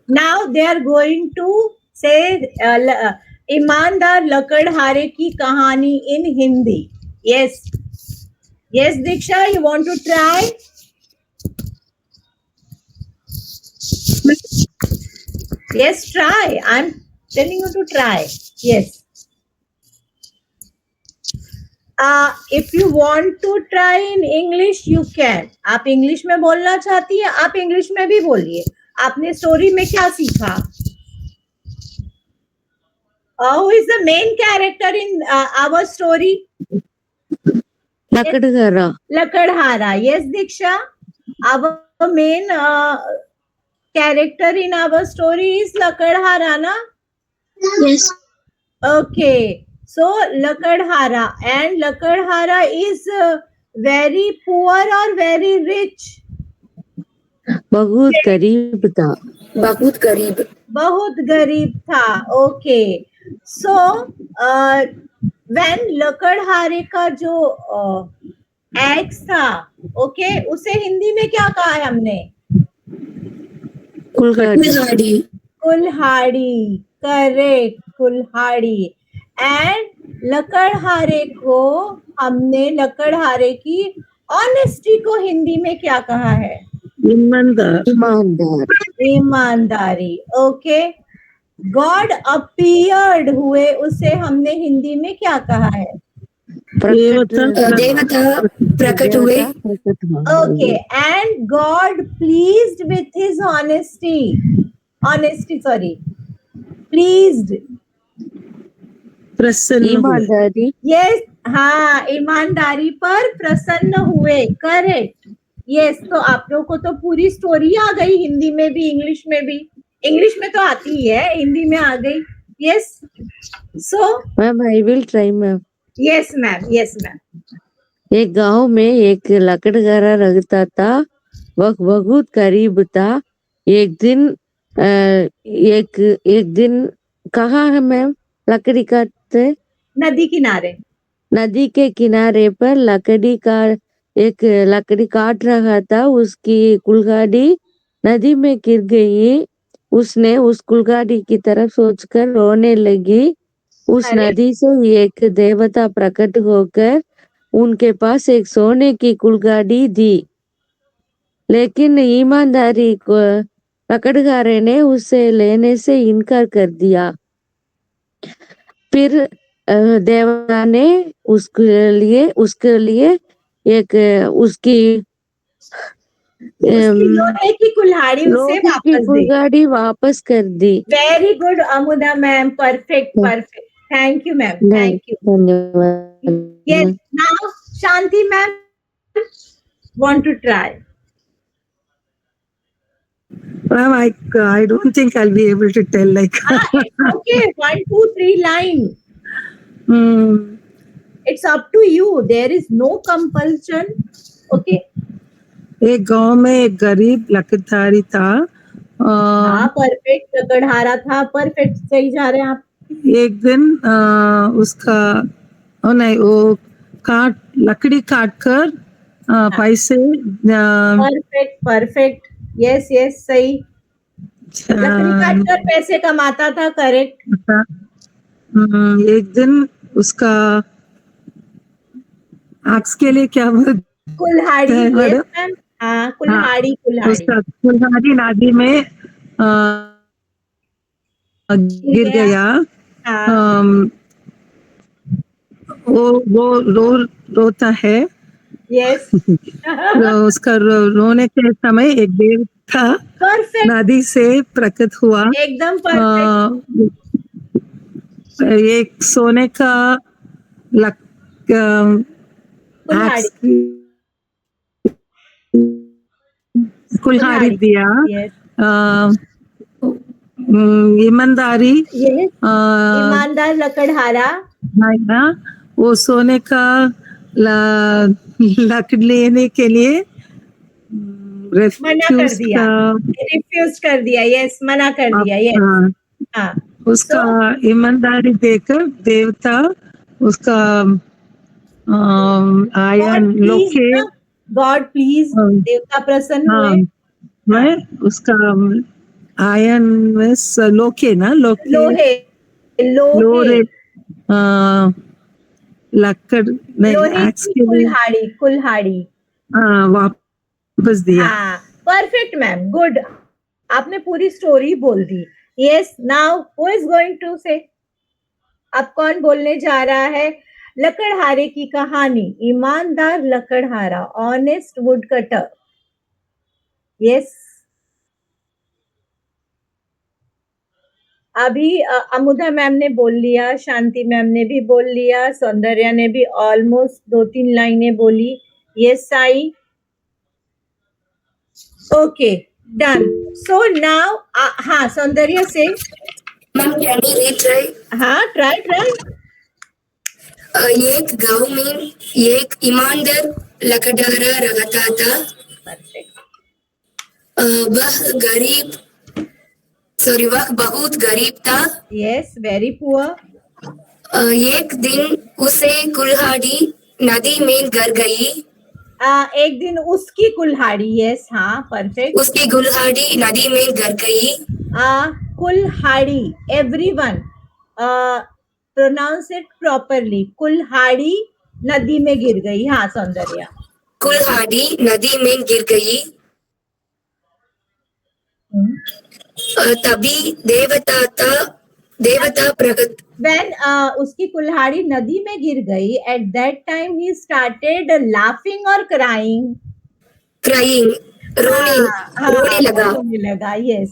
Now they are going to say ईमानदार लकड़हारे की कहानी in Hindi. Yes. Yes, Diksha, you want to try? Yes, try. I'm telling you to try. Yes. If you want to try in English, you can. आप English में बोलना चाहती है, आप English में भी बोलिए. आपने स्टोरी में क्या सीखा? Who is the main character in our story? लकड़हारा. Lakadhara. Yes, Diksha. Our main character in our story is Lakadhara, na? Yes. Okay. So Lakadhara, and Lakadhara is very poor or very rich? बहुत गरीब था. बहुत गरीब. बहुत गरीब था. Okay. So when लकड़हारे का जो एक्स था, okay, उसे हिंदी में क्या कहा है हमने? कुल्हाड़ी. कुल्हाड़ी. करेक्ट, कुल्हाड़ी. एंड लकड़हारे को हमने लकड़हारे की ऑनेस्टी को हिंदी में क्या कहा है? ईमानदार. ईमानदार. ईमानदारी. ओके. गॉड अपीयर्ड हुए, उसे हमने हिंदी में क्या कहा है? देवता प्रकट हुए. Okay. And God pleased with his honesty sorry pleased. प्रसन्न. ईमानदारी. यस, हाँ, ईमानदारी पर प्रसन्न हुए. करेक्ट. यस, तो आप लोगों को तो पूरी स्टोरी आ गई, हिंदी में भी इंग्लिश में भी. इंग्लिश में तो आती ही है, हिंदी में आ गई. Yes. So ma'am I will try ma'am. Yes ma'am. Yes ma'am. एक गांव में एक लकड़हारा रहता था. वह बहुत गरीब था. एक दिन कहाँ है मैम लकड़ी काटते? नदी किनारे. नदी के किनारे पर लकड़ी काट रहा था. उसकी कुल्हाड़ी नदी में गिर गई. उसने उस कुल्हाड़ी की तरफ सोचकर रोने लगी. उस अरे! नदी से एक देवता प्रकट होकर उनके पास एक सोने की कुल्हाड़ी दी. लेकिन ईमानदारी को लकड़हारे ने उसे लेने से इनकार कर दिया. फिर देवता ने उसके लिए एक उसकी लोहे की कुल्हाड़ी उसे वापस दी. कुल्हाड़ी वापस कर दी. Very good Amudha ma'am. Perfect. Perfect. Thank you ma'am. Thank you. धन्यवाद. Yes. Now Shanti ma'am want to try. Ma'am, I don't think I'll be able to tell like. Okay. 1, 2, 3 line. It's up to you. There is no compulsion. Okay. एक गांव में एक गरीब लकड़हारी था. हाँ, perfect. लकड़हारा था. Perfect. सही जा रहे हैं आप. एक दिन उसका नहीं, वो लकड़ी काट कर पैसे. परफेक्ट. परफेक्ट. यस यस, सही. लकड़ी काट कर पैसे कमाता था. करेक्ट. एक दिन उसका आक्स के लिए क्या बोलते? कुल्हाड़ी. Yes ma'am. हाँ, कुल्हाड़ी. उसका कुल्हाड़ी नदी में गिर गया. वो रोता है. यस. उसका रोने के समय एक देवता नदी से प्रकट हुआ. एकदम परफेक्ट. एक सोने का कुल्हाड़ी दिया. ईमानदारी. ईमानदार लकड़हारा. वो सोने का लकड़ी लेने के लिए मना कर दिया. रिफ्यूज कर दिया. यस, मना कर दिया. यस. उसका ईमानदारी देखकर देवता उसका आयन गॉड प्लीज लोके ना, गॉड प्लीज, अम, देवता प्रसन्न हाँ हुए। हाँ, मैं उसका आयन में लोके ना लोके लोहे, लोहे, लोरे लकड़ नहीं लोहे एक्स की के लिए कुल्हाड़ी, कुल्हाड़ी। वापस दिया. हाँ, परफेक्ट मैम, गुड। आपने पूरी स्टोरी बोल दी। Yes, now who is going to say? अब कौन बोलने जा रहा है? लकड़हारे की कहानी, ईमानदार लकड़हारा, ऑनेस्ट वुड कटर। यस, अभी अमुदा मैम ने बोल लिया, शांति मैम ने भी बोल लिया, सौंदर्या ने भी ऑलमोस्ट 2-3 लाइनें बोली। Yes Sai, okay, done. So now हाँ सौंदर्या से, Ma'am, can you retry? हाँ ट्राई ट्राई। एक गांव में एक ईमानदार लकड़हारा रहता था। परफेक्ट। वह बहुत गरीब था। Yes, very poor. एक दिन उसे कुल्हाड़ी नदी में गिर गई। एक दिन उसकी कुल्हाड़ी, यस हाँ परफेक्ट। उसकी कुल्हाड़ी नदी में गिर गई। कुल्हाड़ी, एवरीवन प्रोनाउंस इट प्रॉपरली, कुल्हाड़ी नदी में गिर गई। हाँ सौंदर्या, कुल्हाड़ी नदी में गिर गई। तभी देवता प्रकट। when उसकी कुल्हाड़ी नदी में गिर गई, at that time he started laughing or crying? Crying, रोने लगा। रोने लगा, yes.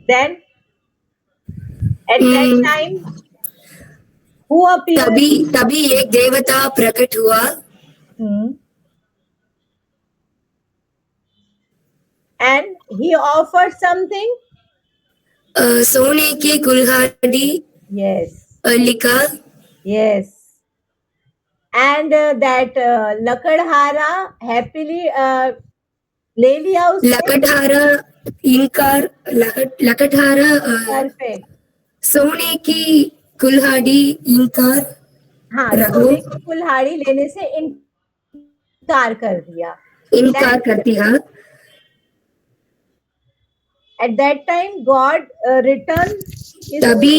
Then at that time who appeared? तभी एक देवता प्रकट हुआ। And he offered something? सोने की कुल्हाड़ी Yes, लिखा। yes. And that लकड़हारा happily ले लिया उसने। लकड़हारा परफेक्ट। सोने की कुल्हाड़ी इनकार। हाँ, रघु सोने की कुल्हाड़ी लेने से इनकार कर दिया। इनकार कर दिया। At that time God returned his तभी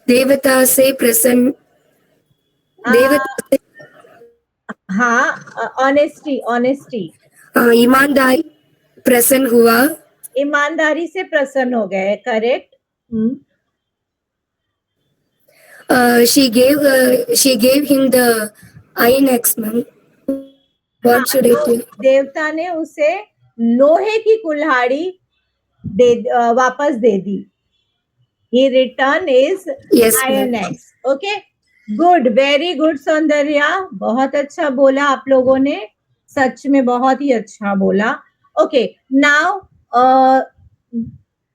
देवता से प्रसन्न देवता हाँ ऑनेस्टी, ऑनेस्टी, ईमानदारी प्रसन्न हुआ। ईमानदारी से प्रसन्न हो गए, correct. she gave him the iron axe, ma'am. What should I do? देवता ने उसे लोहे की कुल्हाड़ी वापस दे दी। He return is Yes, iron ma'am. axe. Okay, good, very good Soundarya, बहुत अच्छा बोला आप लोगों ने, सच में बहुत ही अच्छा बोला। Okay, now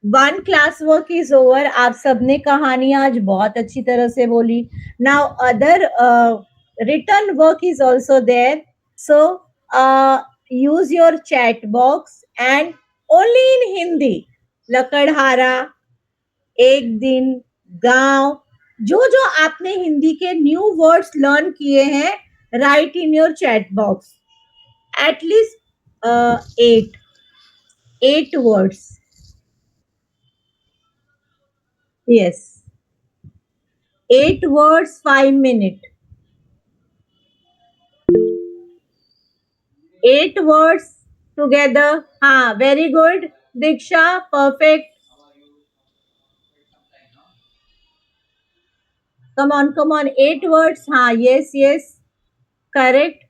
one class work is over. आप सबने कहानी आज बहुत अच्छी तरह से बोली। Now other return work is also there, so use your chat box and only in Hindi. लकड़हारा, एक दिन, गांव, जो जो आपने हिंदी के न्यू वर्ड्स लर्न किए हैं, right in your chat box at least 8 words. Yes, 8 words, 5 minutes. 8 words together. हाँ, very good. Diksha, perfect. Come on, 8 words. हाँ, yes, correct.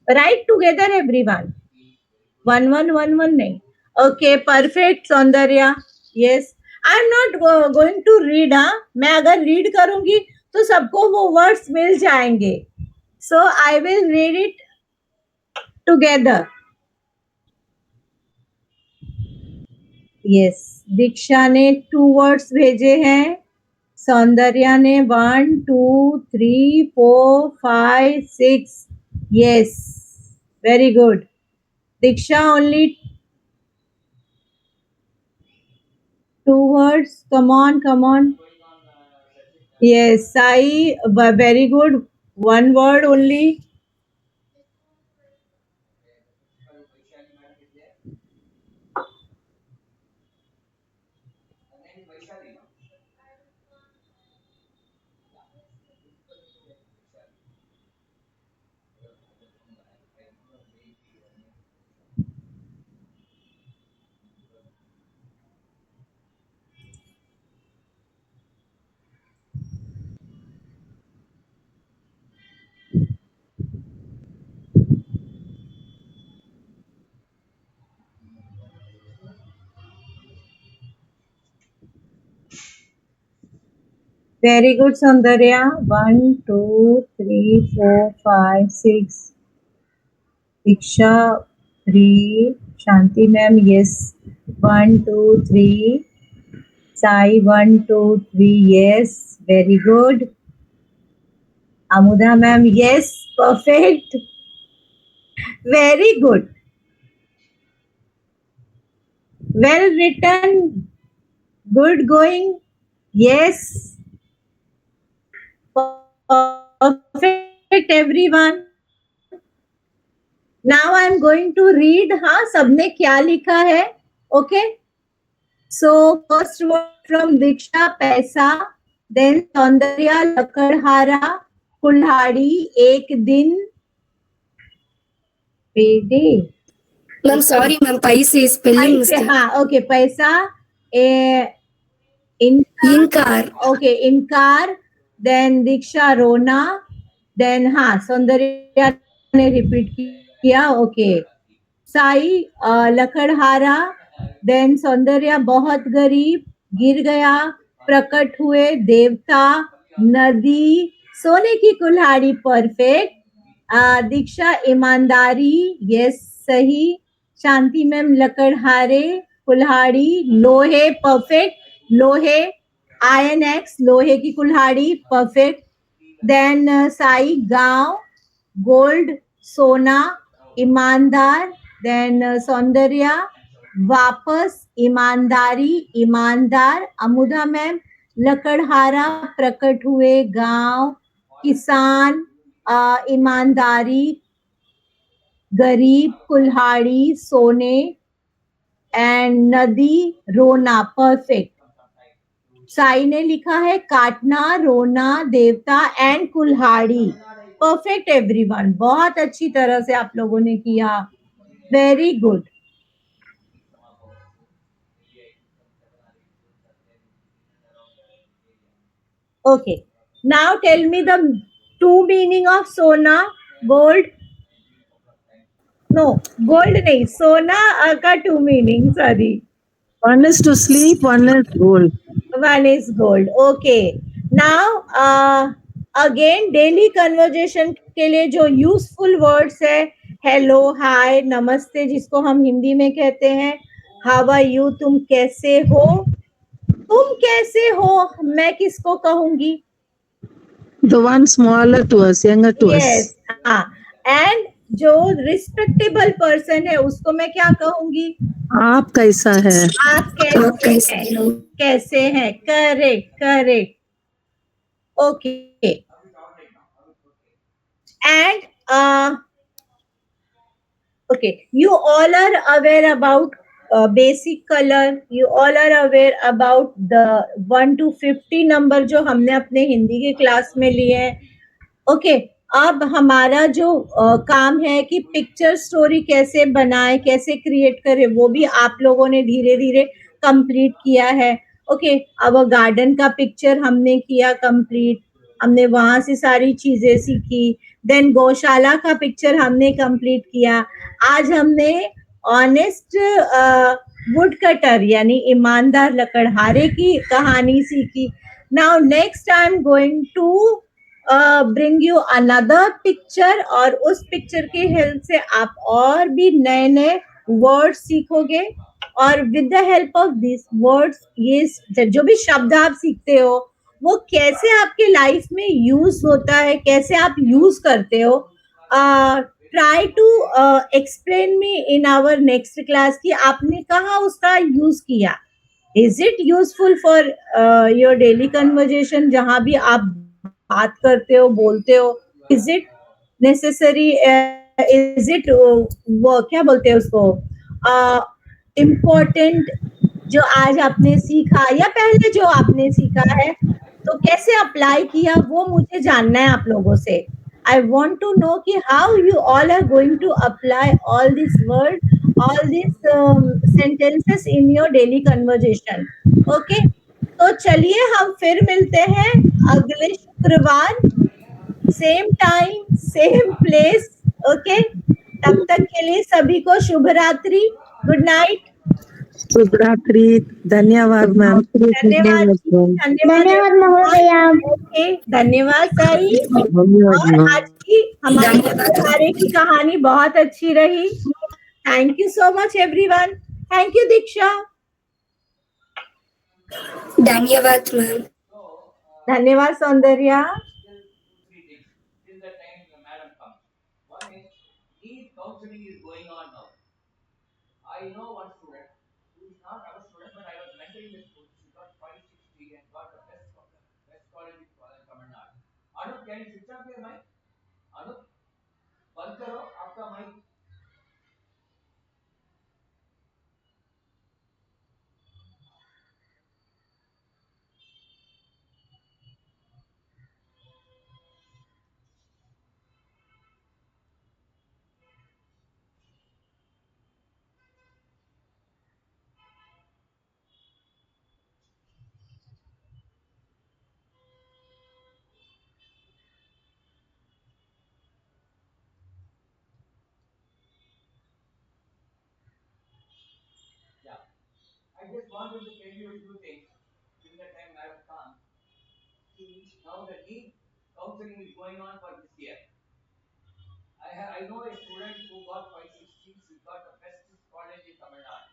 Write together everyone. One नहीं. Okay, perfect Soundarya. Yes, I'm not going to read. मैं अगर read करूंगी तो सबको वो words मिल जाएंगे. So I will read it together. Yes, दीक्षा ने 2 words भेजे हैं, सौंदर्या ने 1 2 3 4 5 6. Yes, very good. Diksha only 2 words. Come on. Yes, Sai, very good. One word only. Very good, Saundarya. 1, 2, 3, 4, 5, 6. Diksha, 3. Shanti ma'am, yes. 1, 2, 3. Sai, 1, 2, 3. Yes. Very good. Amuda ma'am, yes. Perfect. Very good. Well written. Good going. Yes. Perfect, everyone. Now I am going to read. हाँ, सबने क्या लिखा है? Okay. So first word from Diksha, पैसा. Then Soundarya, लकड़हारा, कुल्हाड़ी, एक दिन, पेड़े. Ma'am, sorry, ma'am. Paise is spelling पैसे, mistake. हाँ, okay, पैसा. Inkar. Okay, इनकार. Then Diksha, रोना. Then हाँ, सौंदर्या ने रिपीट किया. Okay. साई, लकड़हारा. देन सौंदर्या, बहुत गरीब, गिर गया, प्रकट हुए, देवता, नदी, सोने की कुल्हाड़ी, परफेक्ट. दीक्षा, ईमानदारी, यस, सही. शांति मैम, लकड़हारे, कुल्हाड़ी, लोहे, परफेक्ट. लोहे, INX, लोहे की कुल्हाड़ी, परफेक्ट. देन साई, गांव, गोल्ड, सोना, ईमानदार. देन सौंदर्या, वापस, ईमानदारी, ईमानदार. अमुदा मैम, लकड़हारा, प्रकट हुए, गांव, किसान, ईमानदारी, गरीब, कुल्हाड़ी, सोने, एंड नदी, रोना, परफेक्ट. साई ने लिखा है काटना, रोना, देवता एंड कुल्हाड़ी. परफेक्ट एवरीवन, बहुत अच्छी तरह से आप लोगों ने किया. Very good. Okay. Now tell me the two meaning of sona, gold. No, gold नहीं, सोना का two meaning. Sorry. One is to sleep, one is gold. One is gold. Okay. Now again daily conversation के लिए जो useful words है, hello, hi, नमस्ते, जिसको हम हिंदी में कहते हैं. How are you? तुम कैसे हो? तुम कैसे हो? मैं किसको कहूंगी? The one smaller to us, younger to Yes. us. हाँ. And जो रिस्पेक्टेबल पर्सन है उसको मैं क्या कहूंगी? आप कैसा है? आप आप कैसे कैसे हैं? हो? कैसे हैं? Correct, correct. Okay. And okay, you all are aware about basic color. You all are aware about the 1 to 50 number जो हमने अपने हिंदी के क्लास में लिए हैं. ओके. अब हमारा जो काम है कि पिक्चर स्टोरी कैसे बनाए, कैसे क्रिएट करे, वो भी आप लोगों ने धीरे धीरे कंप्लीट किया है. ओके. अब गार्डन का पिक्चर हमने किया कंप्लीट. हमने वहां से सारी चीजें सीखी. देन गौशाला का पिक्चर हमने कंप्लीट किया. आज हमने ऑनेस्ट वुड कटर यानी ईमानदार लकड़हारे की कहानी सीखी. Now next I am going to bring you another picture, और उस पिक्चर की हेल्प से आप और भी नए नए वर्ड सीखोगे. और with the help of this words, ये जो भी शब्द आप सीखते हो वो कैसे आपके लाइफ में यूज होता है, कैसे आप यूज करते हो. Try to explain me in our next class कि आपने कहाँ उसका यूज किया. Is it useful for your daily conversation जहाँ भी आप बात करते हो बोलते हो? Is it necessary? Is it वो क्या बोलते हैं उसको important जो आज आपने सीखा या पहले जो आपने सीखा है तो कैसे अप्लाई किया वो मुझे जानना है आप लोगों से. I want to know कि how you all are going to apply all these words, all these sentences in your daily conversation. Okay? तो चलिए हम फिर मिलते हैं अगले शुक्रवार, same time, same place. Okay? तब तक के लिए सभी को शुभ रात्रि. Good night. शुभ रात्रि. धन्यवाद मैम. धन्यवाद जी, धन्यवाद धन्यवाद everyone. महोदया. ओके, धन्यवाद साई. धन्यवाद और मैम. आज की हमारी धन्यवाद. सहारे की कहानी बहुत अच्छी रही. Thank you so much everyone. Thank you Diksha. धन्यवाद मैम. धन्यवाद Soundarya. Till the time the madam comes. One is need counseling is going on now. I know one student who is not our student, but I was mentoring the school. She got 560 and got the best college in Tamil Nadu. Anup, can you switch off your mic? Anup, बंद करो आपका mic. Yeah. I just wanted to tell you a few things. Till the time madam comes. See, now the need counseling is going on for this year. I know a student who got 560. She got the best college in Tamil Nadu.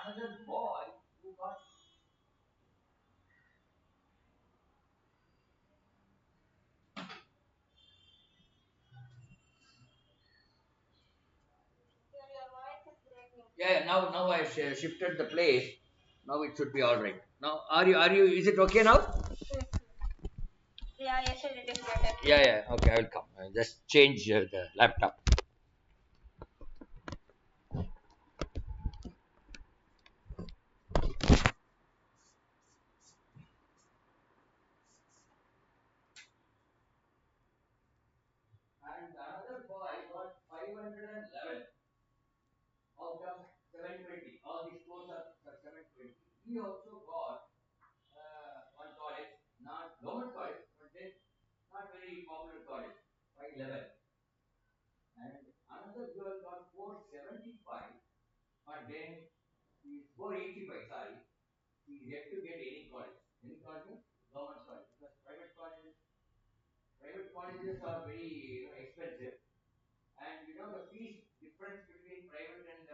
Another boy who got yeah, now I shifted the place. Now it should be all right. Now are you is it okay now? Yeah, yes, it is better. Yeah, okay, I will come. I'll just change the laptop. And another boy got 511 out of 720. All these scores are 720. He also got one college, not government college, but then not very popular college, 511. And another girl got 475, but then she is 485, sorry. She is yet to get any college. Any college? Government college. Because private colleges are very expensive. And the fees difference between private and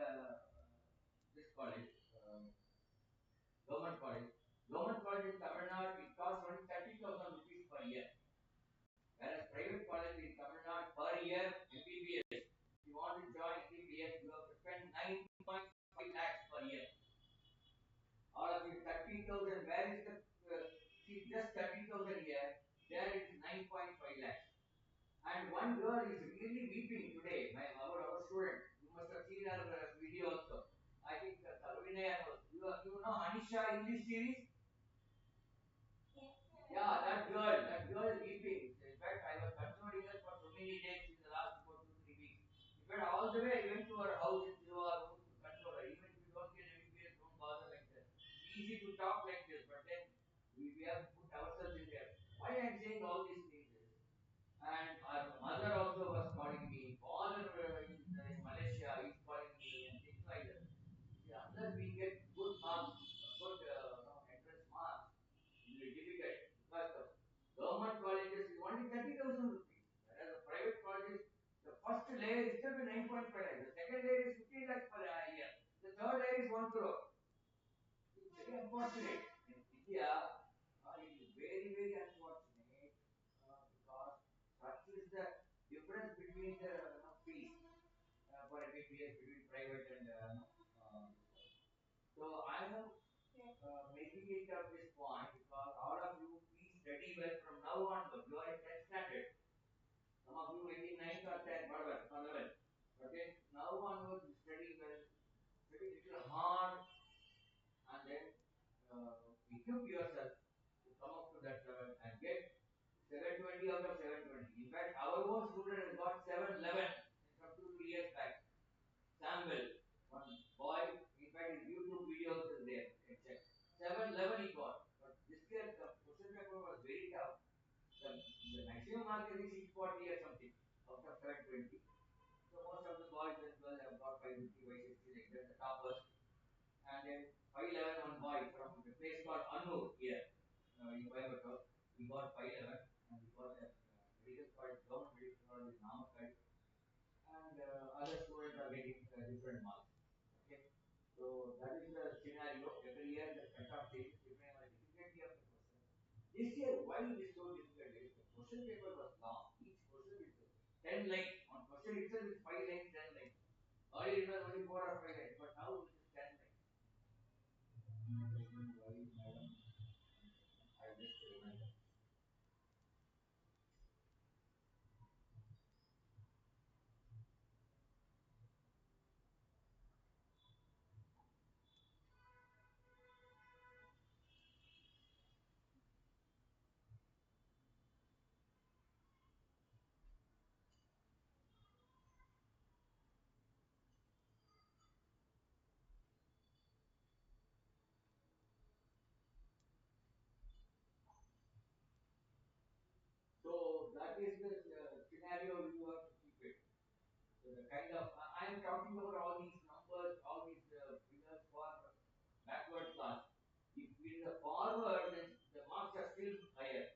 this college, government college. Government college in Tamil Nadu, it costs only 30,000 rupees per year. Whereas private college in Tamil Nadu per year, MBBS, if you want to join MBBS, you have to spend 9.5 lakhs per year. All of you 30,000, where is the, see, just 30,000 here, there it is 9.5 lakhs. And one girl is really weeping today, our student. You must have seen her video also. I think Sarvinaya knows. You know Anisha English series? Yeah, that girl is weeping. In fact, I was consoling her for so many days in the last 2 3 weeks. In fact, all the way I went to her house in Silva to console her. Even if you don't get MBBS, don't bother like this. Easy to talk like this, but then we have to put ourselves in there. Why I am saying all these things is, and our mother also was calling me, father in Malaysia is calling me, and things like that. See, unless we get good marks, good entrance marks, it will be difficult because the government colleges is only 30,000 rupees, whereas the private colleges, the first layer is still 9.5 lakhs, the second layer is 15 lakhs per year, the third layer is 1 crore. It's very unfortunate. In India, it is very unfortunate because such is the difference between the fees for MBBS between private and so I am now onwards, you are in 10th standard. Some of you maybe 9th or 10th, whatever, or 11th. Okay, now onwards, you study well, study little hard, and then equip yourself to come up to that level and get 720 out of 720. In fact, our own student has got 711 from 2 3 years back. Samuel, one boy, in fact, his YouTube videos is there. You can check. 711 he got. But this year, the question paper was very tough. The maximum mark is 640 or something out of 720. So most of the boys and girls have got 550, 560, like that, the toppers. And then 511 one boy from the place called Annur here in Coimbatore. We got 511 and we got a medical college, government medical college in Namakkal, and other students are getting different marks. Okay, so that is the scenario. Every year the cutoff changes depending on the difficulty of the question. This year, why it is so difficult is the question paper was long. Each question is 10 lines. On question itself is 5 lines, 10 lines. Earlier it was only 4 or 5 lines, but now it is 10 lines. Why, madam? I just remember. So that is the scenario you have to keep it. So the kind of I am talking about all these numbers, all these figures for backward class. If it is a forward, then the marks are still higher.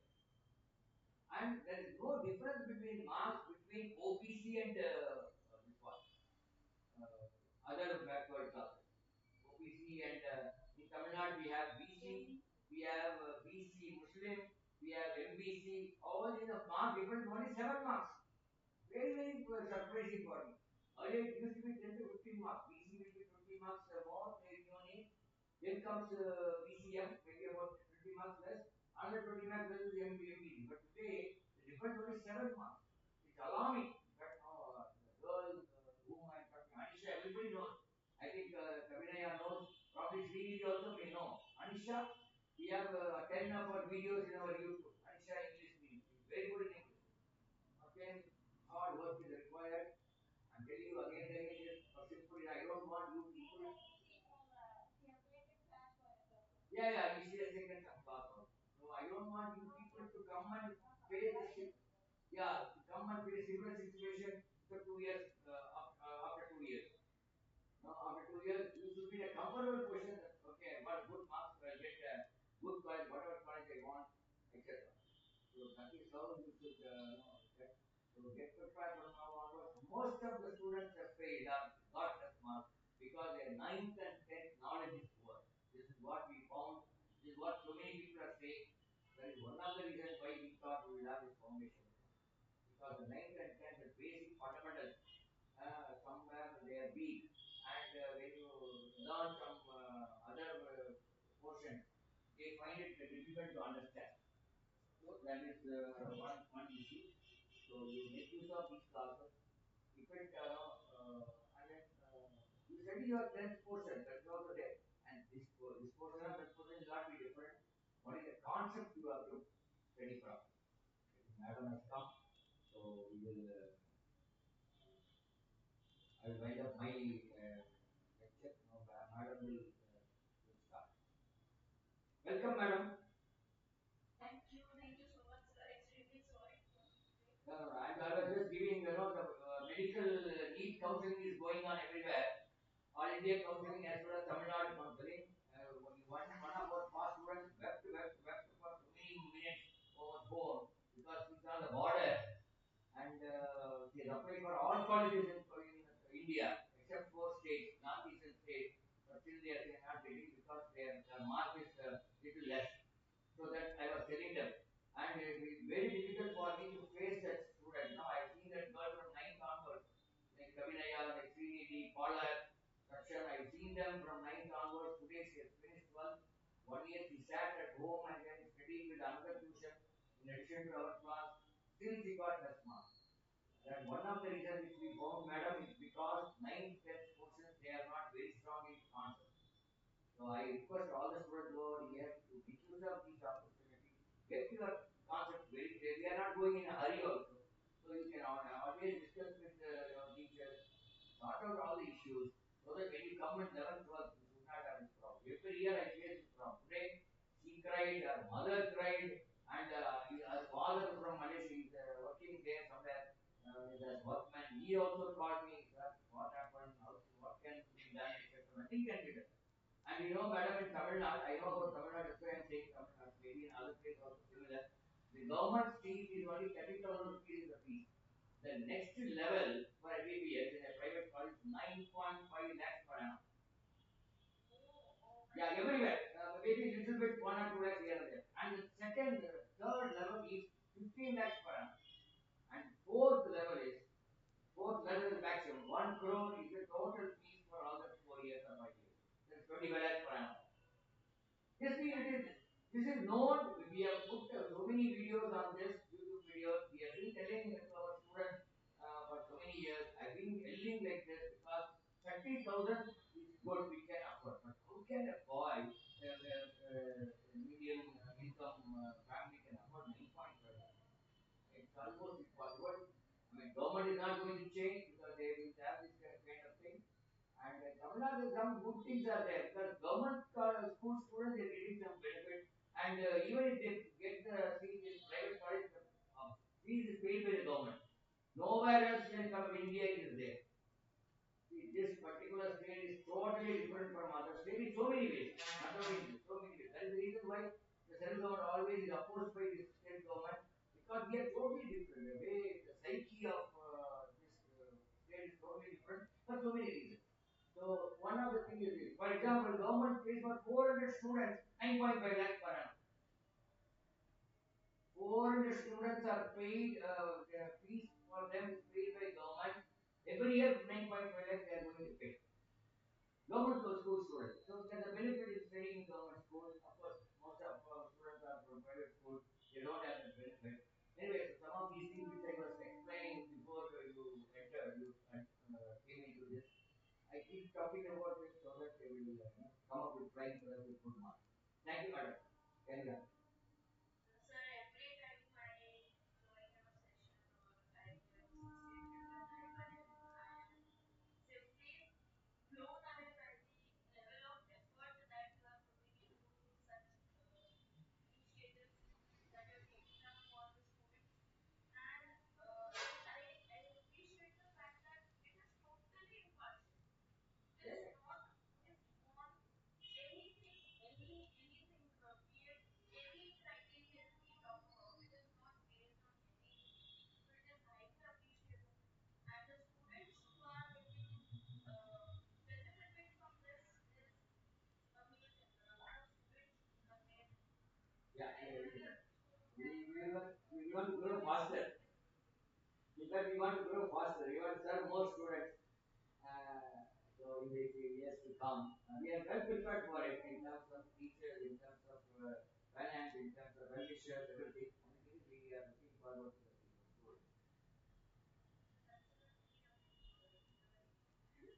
And there is no difference between marks between OBC and this one, other backward classes. OBC and in Tamil Nadu we have BC, we have BC Muslim, we have MBC. All in the mark difference only 7 marks. Very, very surprising for me. Earlier it used to be 10 to 15 marks. BC will be 20 marks more, maybe only. Then comes BCM, maybe about 20 marks less. Another 20 marks less is MBC. But today, the difference only 7 marks. It's alarming. But now, the girl whom I am talking, Anisha, everybody knows. I think Kavinaya knows. Probably Srinidhi also may know. Anisha, we have 10 of our videos in our YouTube. Anisha English means very good in English. Okay, hard work is required. I'm telling you again and again, just simply, I don't want you people. Yeah, you see a second class also. So I don't want you people to come and face the shit. Yeah, to come and face similar situation for 2 years, after 2 years. No, after 2 years, you should be in a comfortable position that, okay, I got good marks, I'll get a good college, whatever college I want, etc. So that is how you should know that. So get prepared from now onwards. Most of the students have failed or got less marks because their ninth and 10th knowledge is poor. This is what we found. This is what so many people are saying. That is one of the reasons why we thought we will have this foundation. Because the ninth and 10th, the basic fundamentals, somewhere they are weak. And when you learn some other portions, they find it difficult to understand. So that is one issue. So you make use of these classes. If it and then you study your 10th portion, that is also there. And this portion of that portion will not be different. What is the concept you have to study from? Madam has come, so we will. I will wind up my lecture. Now, madam will start. Welcome, madam. I was just giving, the medical need counseling is going on everywhere. All India counseling as well as Tamil Nadu counseling. One of our past students wept for so many minutes over phone because he's on the border and he has applied for all colleges in India except 4 states, northeastern states, but still they are not getting because their mark is little less. So that I was telling them. And it is very difficult for me to face that student. Now I've seen that girl from 9th onwards, like Kavinaya, like Srinidhi, Paula, Rakshan. I've seen them from 9th onwards. Today in addition to our class, still she got less marks. That one of the reasons which we found, madam, is because 9th, 10th portions they are not very strong in concepts. So I request all the students over here to make use of these opportunities. Get your concept very clear. We are not going in a hurry also. So you can always discuss with your teachers, sort out all the issues, so that when you come in 11th, 12th, you should not have this problem. Every year I face this problem. Today, she cried, her mother cried, and her father from Malaysia is working there somewhere as a workman. He also called me, sir, what happened, what can be done, etc. Nothing can be done. And you know, madam, in Tamil Nadu, I know about Tamil Nadu, that's why I'm saying Tamil Nadu, maybe in other places also similar. The government fees is only 30,000 rupees is the fees. The next level for MBBS in a private college is 9.5 lakhs per annum. Yeah, everywhere. Maybe little bit 1 or 2 lakhs here and there. And the second, third level is 15 lakhs per annum. And fourth level is maximum. 1 crore is the total fees for all the 4 years or 5 years. That's 25 lakhs per annum. Yes, it is. This is known. We have put so many videos on this YouTube videos. We have been telling to our students for so many years. I've been yelling like this because 30,000 is good. We can afford. But how can a boy, medium income family can afford 9.5? It's almost impossible. I mean, government is not going to change because they will have this kind of thing. And Tamil Nadu, some good things are there because government school students are getting some benefit. And even if they get the seat in private college, the fees is paid by the government. Nowhere else in India it is there. This particular state is totally different from other states in so many ways. Not only in so many ways. That is the reason why the central government always is opposed by the state government because we are totally different. The way the psyche of this state is totally different for so many reasons. So one of the things is this. For example, government pays for 400 students 9.5 lakhs per annum. 400 students are paid, their fees for them is paid by government. Every year 9.5 lakhs they are going to pay. Government school students. So the benefit is studying in government school. Of course, most of our students are from private school. They don't have that benefit. Anyway, so some of these things which I was explaining before you entered, you came into this. I keep talking about it so that they will come up with trying for us with good marks. Thank you, madam. Carry on. Yeah, we want to grow faster. Because we want to grow faster. We want to serve more students. So in the years to come, we are well prepared for it in terms of teachers, in terms of finance, in terms of well wishers, everything. I think we are looking forward to the future.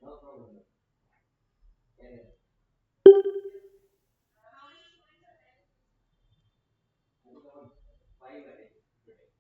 No problem. Yeah, yeah. I think about 5 a day today.